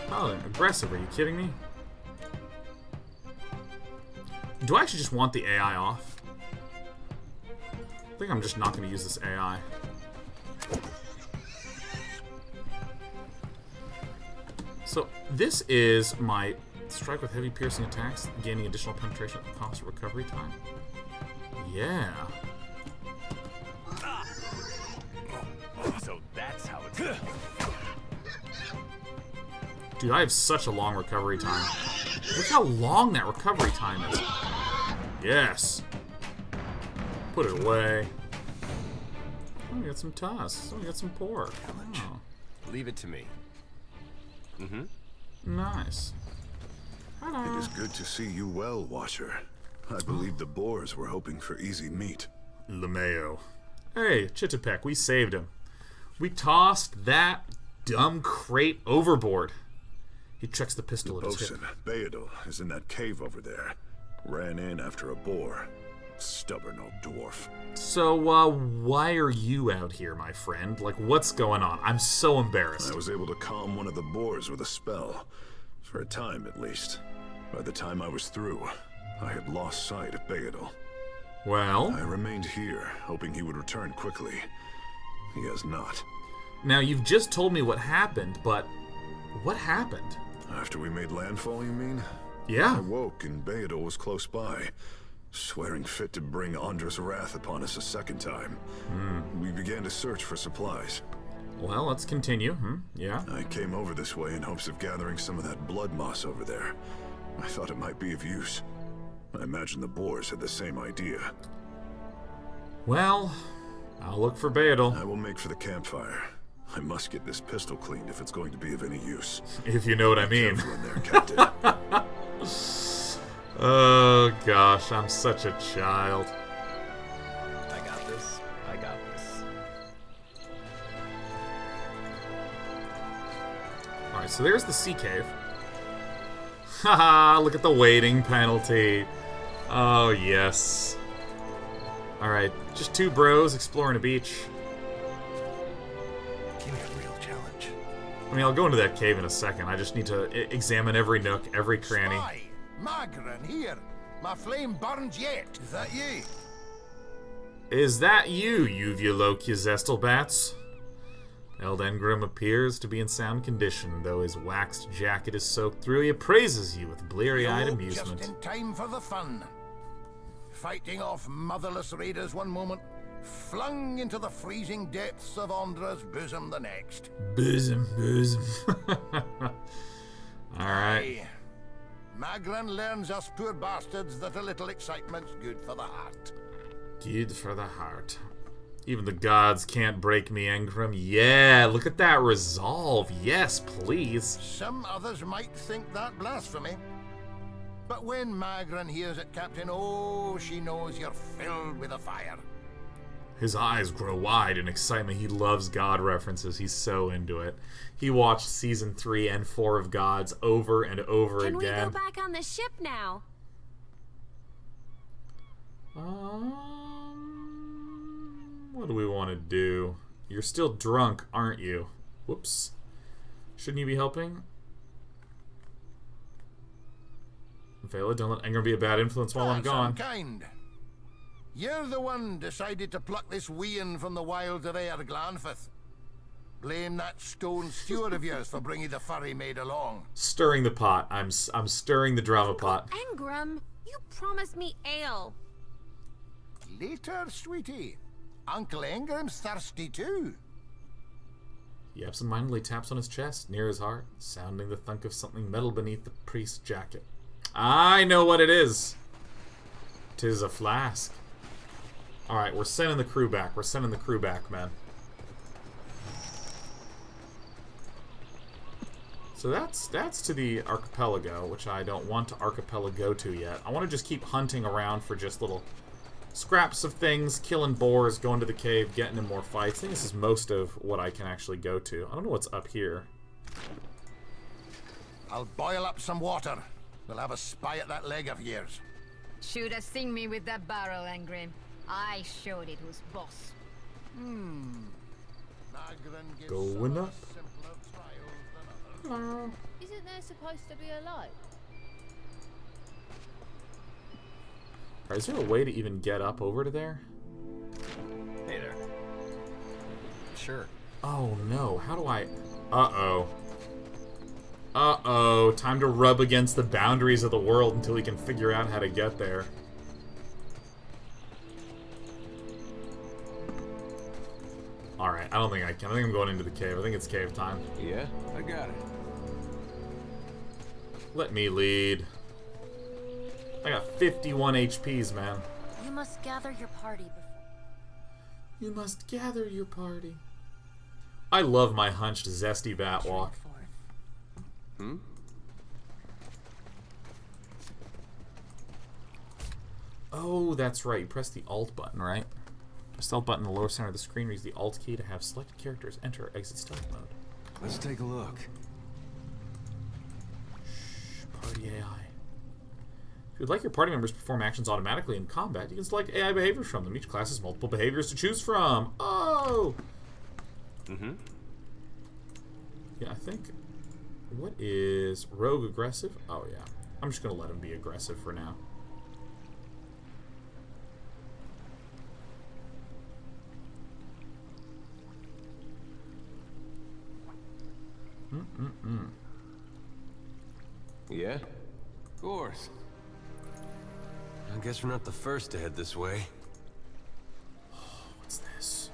Paladin, aggressive, are you kidding me? Do I actually just want the AI off? I think I'm just not going to use this AI. So, this is my strike with heavy piercing attacks, gaining additional penetration at the cost of recovery time. Yeah. So that's how it's done. Dude, I have such a long recovery time. Look how long that recovery time is. Yes. Put it away. Oh, we got some tusks. Oh, we got some pork. Oh. Leave it to me. Mm-hmm. Nice. Hello. It is good to see you well, Watcher. I believe the boars were hoping for easy meat. LeMayo. Hey, Chittapek, we saved him. We tossed that dumb crate overboard. He checks the pistol at his hip. Beadle is in that cave over there. Ran in after a boar. Stubborn old dwarf. So, why are you out here, my friend? Like, what's going on? I'm so embarrassed. I was able to calm one of the boars with a spell. For a time, at least. By the time I was through, I had lost sight of Beadle. Well? I remained here, hoping he would return quickly. He has not. Now, you've just told me what happened, but what happened? After we made landfall, you mean? Yeah. I woke and Beedle was close by, swearing fit to bring Andra's wrath upon us a second time. We began to search for supplies. Well, let's continue. Yeah. I came over this way in hopes of gathering some of that blood moss over there. I thought it might be of use. I imagine the boars had the same idea. Well, I'll look for Beedle. I will make for the campfire. I must get this pistol cleaned if it's going to be of any use. If you know what I mean. Careful in there, Captain. Oh, gosh, I'm such a child. I got this. I got this. Alright, so there's the sea cave. Haha, look at the waiting penalty. Oh, yes. Alright, just two bros exploring a beach. Give me a real challenge. I mean, I'll go into that cave in a second. I just need to examine every nook, every cranny. Spy! Magran, here! My flame burns yet! Is that you? Is that you, Uvulokia Zestelbats? Eldengrim appears to be in sound condition, though his waxed jacket is soaked through. He appraises you with bleary-eyed amusement. Just in time for the fun. Fighting off motherless raiders one moment, flung into the freezing depths of Andra's bosom the next. Bosom. Alright. Magran learns us poor bastards that a little excitement's good for the heart. Good for the heart. Even the gods can't break me, Engrim. Yeah, look at that resolve. Yes, please. Some others might think that blasphemy. But when Magran hears it, Captain, oh, she knows you're filled with a fire. His eyes grow wide in excitement. He loves God references. He's so into it. He watched season 3 and 4 of Gods over and over again. Can we go back on the ship now? What do we want to do? You're still drunk, aren't you? Whoops. Shouldn't you be helping? Vela, don't let Engrim be a bad influence while I'm gone. Unkind. You're the one decided to pluck this wean from the wilds of Aer Glanfith. Blame that stone steward of yours for bringing the furry maid along. Stirring the pot. I'm stirring the drama pot. Engrim, you promised me ale. Later, sweetie. Uncle Engrim's thirsty too. He absentmindedly taps on his chest, near his heart, sounding the thunk of something metal beneath the priest's jacket. I know what it is. 'Tis a flask. Alright, we're sending the crew back. We're sending the crew back, man. So that's to the archipelago, which I don't want to archipelago to yet. I want to just keep hunting around for just little scraps of things, killing boars, going to the cave, getting in more fights. I think this is most of what I can actually go to. I don't know what's up here. I'll boil up some water. We'll have a spy at that leg of yours. Should have seen me with that barrel, Engrim. I showed it who's boss. Going up. Isn't there supposed to be a light? Alright, is there a way to even get up over to there? Hey there. Sure. Oh no, how do I... Uh-oh. Uh-oh, time to rub against the boundaries of the world until we can figure out how to get there. Alright, I don't think I can. I think I'm going into the cave. I think it's cave time. Yeah, I got it. Let me lead. I got 51 HPs, man. You must gather your party before. You must gather your party. I love my hunched, zesty bat walk. Oh, that's right. You press the Alt button, right? Press the Alt button in the lower center of the screen. Use the Alt key to have selected characters enter or exit stealth mode. Let's take a look. Party AI. If you'd like your party members to perform actions automatically in combat, you can select AI behaviors from them. Each class has multiple behaviors to choose from. Oh! Yeah, I think... What is rogue aggressive? Oh, yeah. I'm just going to let him be aggressive for now. Yeah? Of course. I guess we're not the first to head this way. What's this?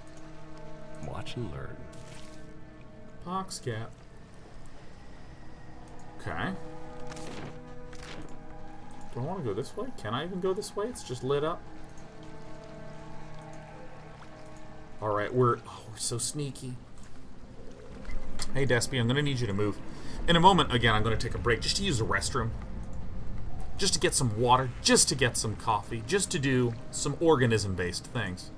Watch and learn. Box cap. Okay. Do I want to go this way? Can I even go this way? It's just lit up. Alright, we're so sneaky. Hey, Despy, I'm going to need you to move. In a moment, again, I'm going to take a break just to use the restroom. Just to get some water, just to get some coffee, just to do some organism-based things.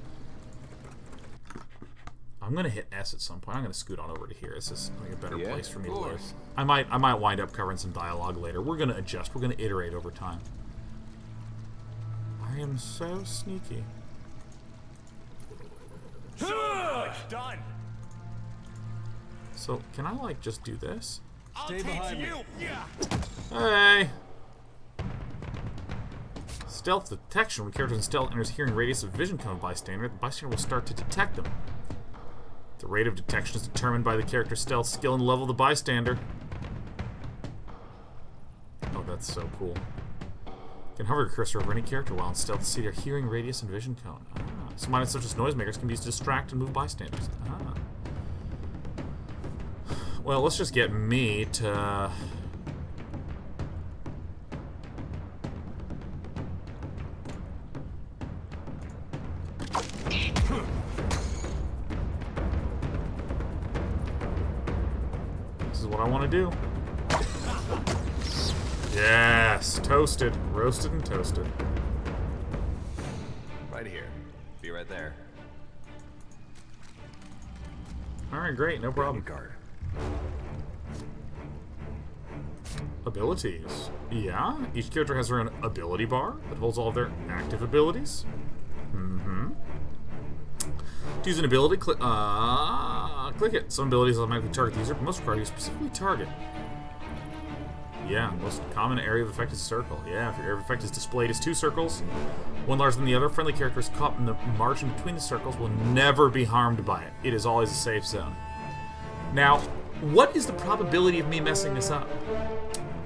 I'm going to hit S at some point. I'm going to scoot on over to here. This is like a better place for me to live. I might wind up covering some dialogue later. We're going to adjust. We're going to iterate over time. I am so sneaky. Done. So, can I, like, just do this? Stay behind you. Yeah. Hey! Stealth detection. When characters in stealth enters hearing radius of vision cone of bystander, the bystander will start to detect them. The rate of detection is determined by the character's stealth skill and level of the bystander. Oh, that's so cool. You can hover your cursor over any character while in stealth to see their hearing radius and vision cone. Ah. Some items such as noisemakers can be used to distract and move bystanders. Ah. Well, let's just get me to... This is what I want to do. Yes! Toasted. Roasted and toasted. Right here. Be right there. Alright, great. No problem. Guard. Abilities. Yeah, each character has their own ability bar that holds all of their active abilities. To use an ability, click it. Some abilities automatically target the user, but most require you specifically target. Yeah, most common area of effect is a circle. Yeah, if your area of effect is displayed as 2 circles, one larger than the other, friendly characters caught in the margin between the circles will never be harmed by it. It is always a safe zone. Now, what is the probability of me messing this up?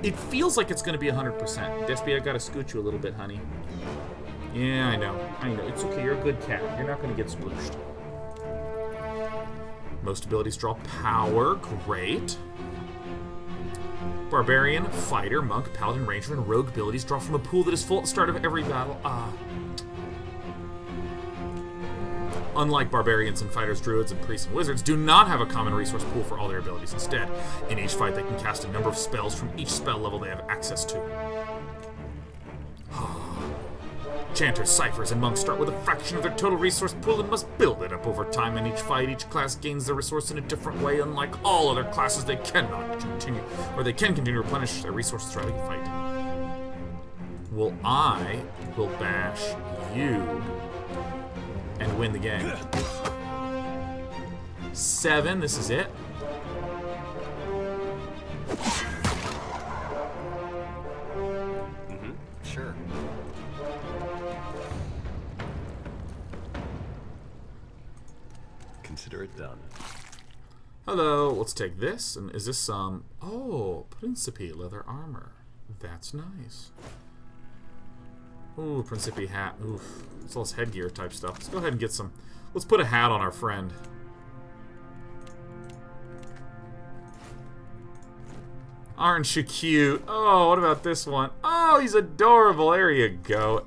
It feels like it's going to be 100%. Despy, I gotta scoot you a little bit, honey. Yeah, I know. It's okay. You're a good cat. You're not going to get splooshed. Most abilities draw power. Great. Barbarian, Fighter, Monk, Paladin, Ranger, and Rogue abilities draw from a pool that is full at the start of every battle. Unlike Barbarians and Fighters, Druids, and Priests and Wizards do not have a common resource pool for all their abilities. Instead, in each fight they can cast a number of spells from each spell level they have access to. Chanters, Ciphers, and Monks start with a fraction of their total resource pool and must build it up over time. In each fight, each class gains their resource in a different way. Unlike all other classes, they can continue to replenish their resources throughout the fight. Well, I will bash you and win the game. 7, this is it. Sure. Consider it done. Hello, let's take this. And is this some... Oh, Principe leather armor. That's nice. Ooh, Principe hat. Oof. It's all this headgear type stuff. Let's go ahead and get some... Let's put a hat on our friend. Aren't you cute? Oh, what about this one? Oh, he's adorable. There you go.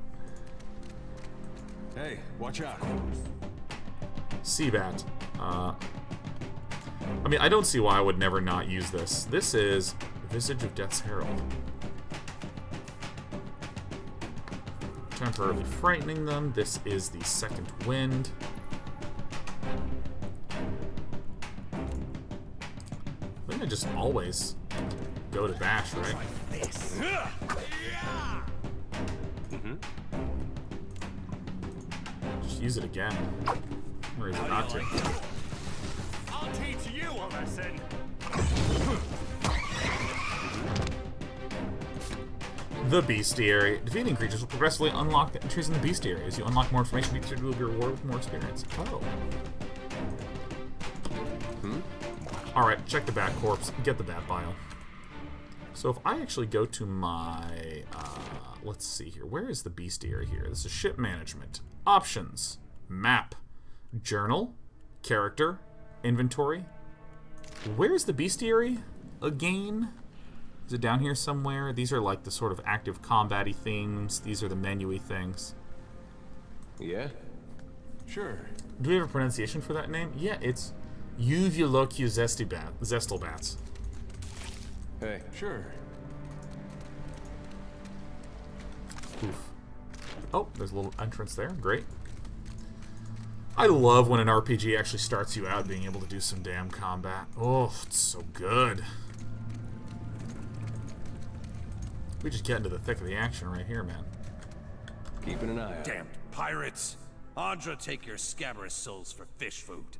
Hey, watch out. Seabat. I mean, I don't see why I would never not use this. This is Visage of Death's Herald. Temporarily frightening them. This is the Second Wind. I think I just always go to bash, right? Just use it again. Or is it not to? I'll teach you a lesson. The Bestiary. Defeating creatures will progressively unlock the entries in the Bestiary. As you unlock more information, each will be rewarded with more experience. Oh. Alright, check the bat corpse. Get the bat bile. So if I actually go to my... let's see here. Where is the bestiary here? This is ship management. Options. Map. Journal. Character. Inventory. Where's the bestiary again? Is it down here somewhere? These are like the sort of active combat-y things. These are the menu-y things. Yeah? Sure. Do we have a pronunciation for that name? Yeah, it's Uvulocue Zestelbats. Hey, sure. Oof. Oh, there's a little entrance there. Great. I love when an RPG actually starts you out being able to do some damn combat. Oh, it's so good. We just get into the thick of the action right here, man. Keeping an eye out. Damned pirates! Andra, take your scabrous souls for fish food.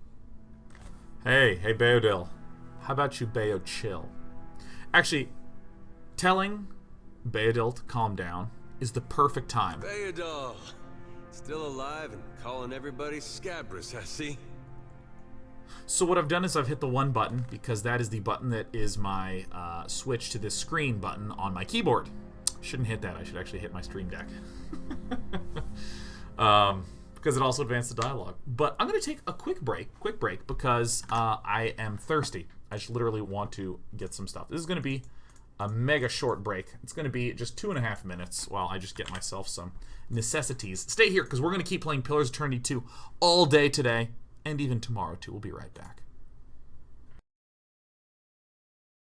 Hey, Beodil. How about you, Beo, chill? Actually, telling Beodil to calm down is the perfect time. Beodil! Still alive and calling everybody scabrous, I see. So what I've done is I've hit the 1 button because that is the button that is my switch to this screen button on my keyboard. Shouldn't hit that. I should actually hit my Stream Deck. Because it also advanced the dialogue. But I'm going to take a quick break because I am thirsty. I just literally want to get some stuff. This is going to be a mega short break. It's going to be just 2.5 minutes while I just get myself some necessities. Stay here because we're going to keep playing Pillars of Eternity 2 all day today and even tomorrow too. We'll be right back.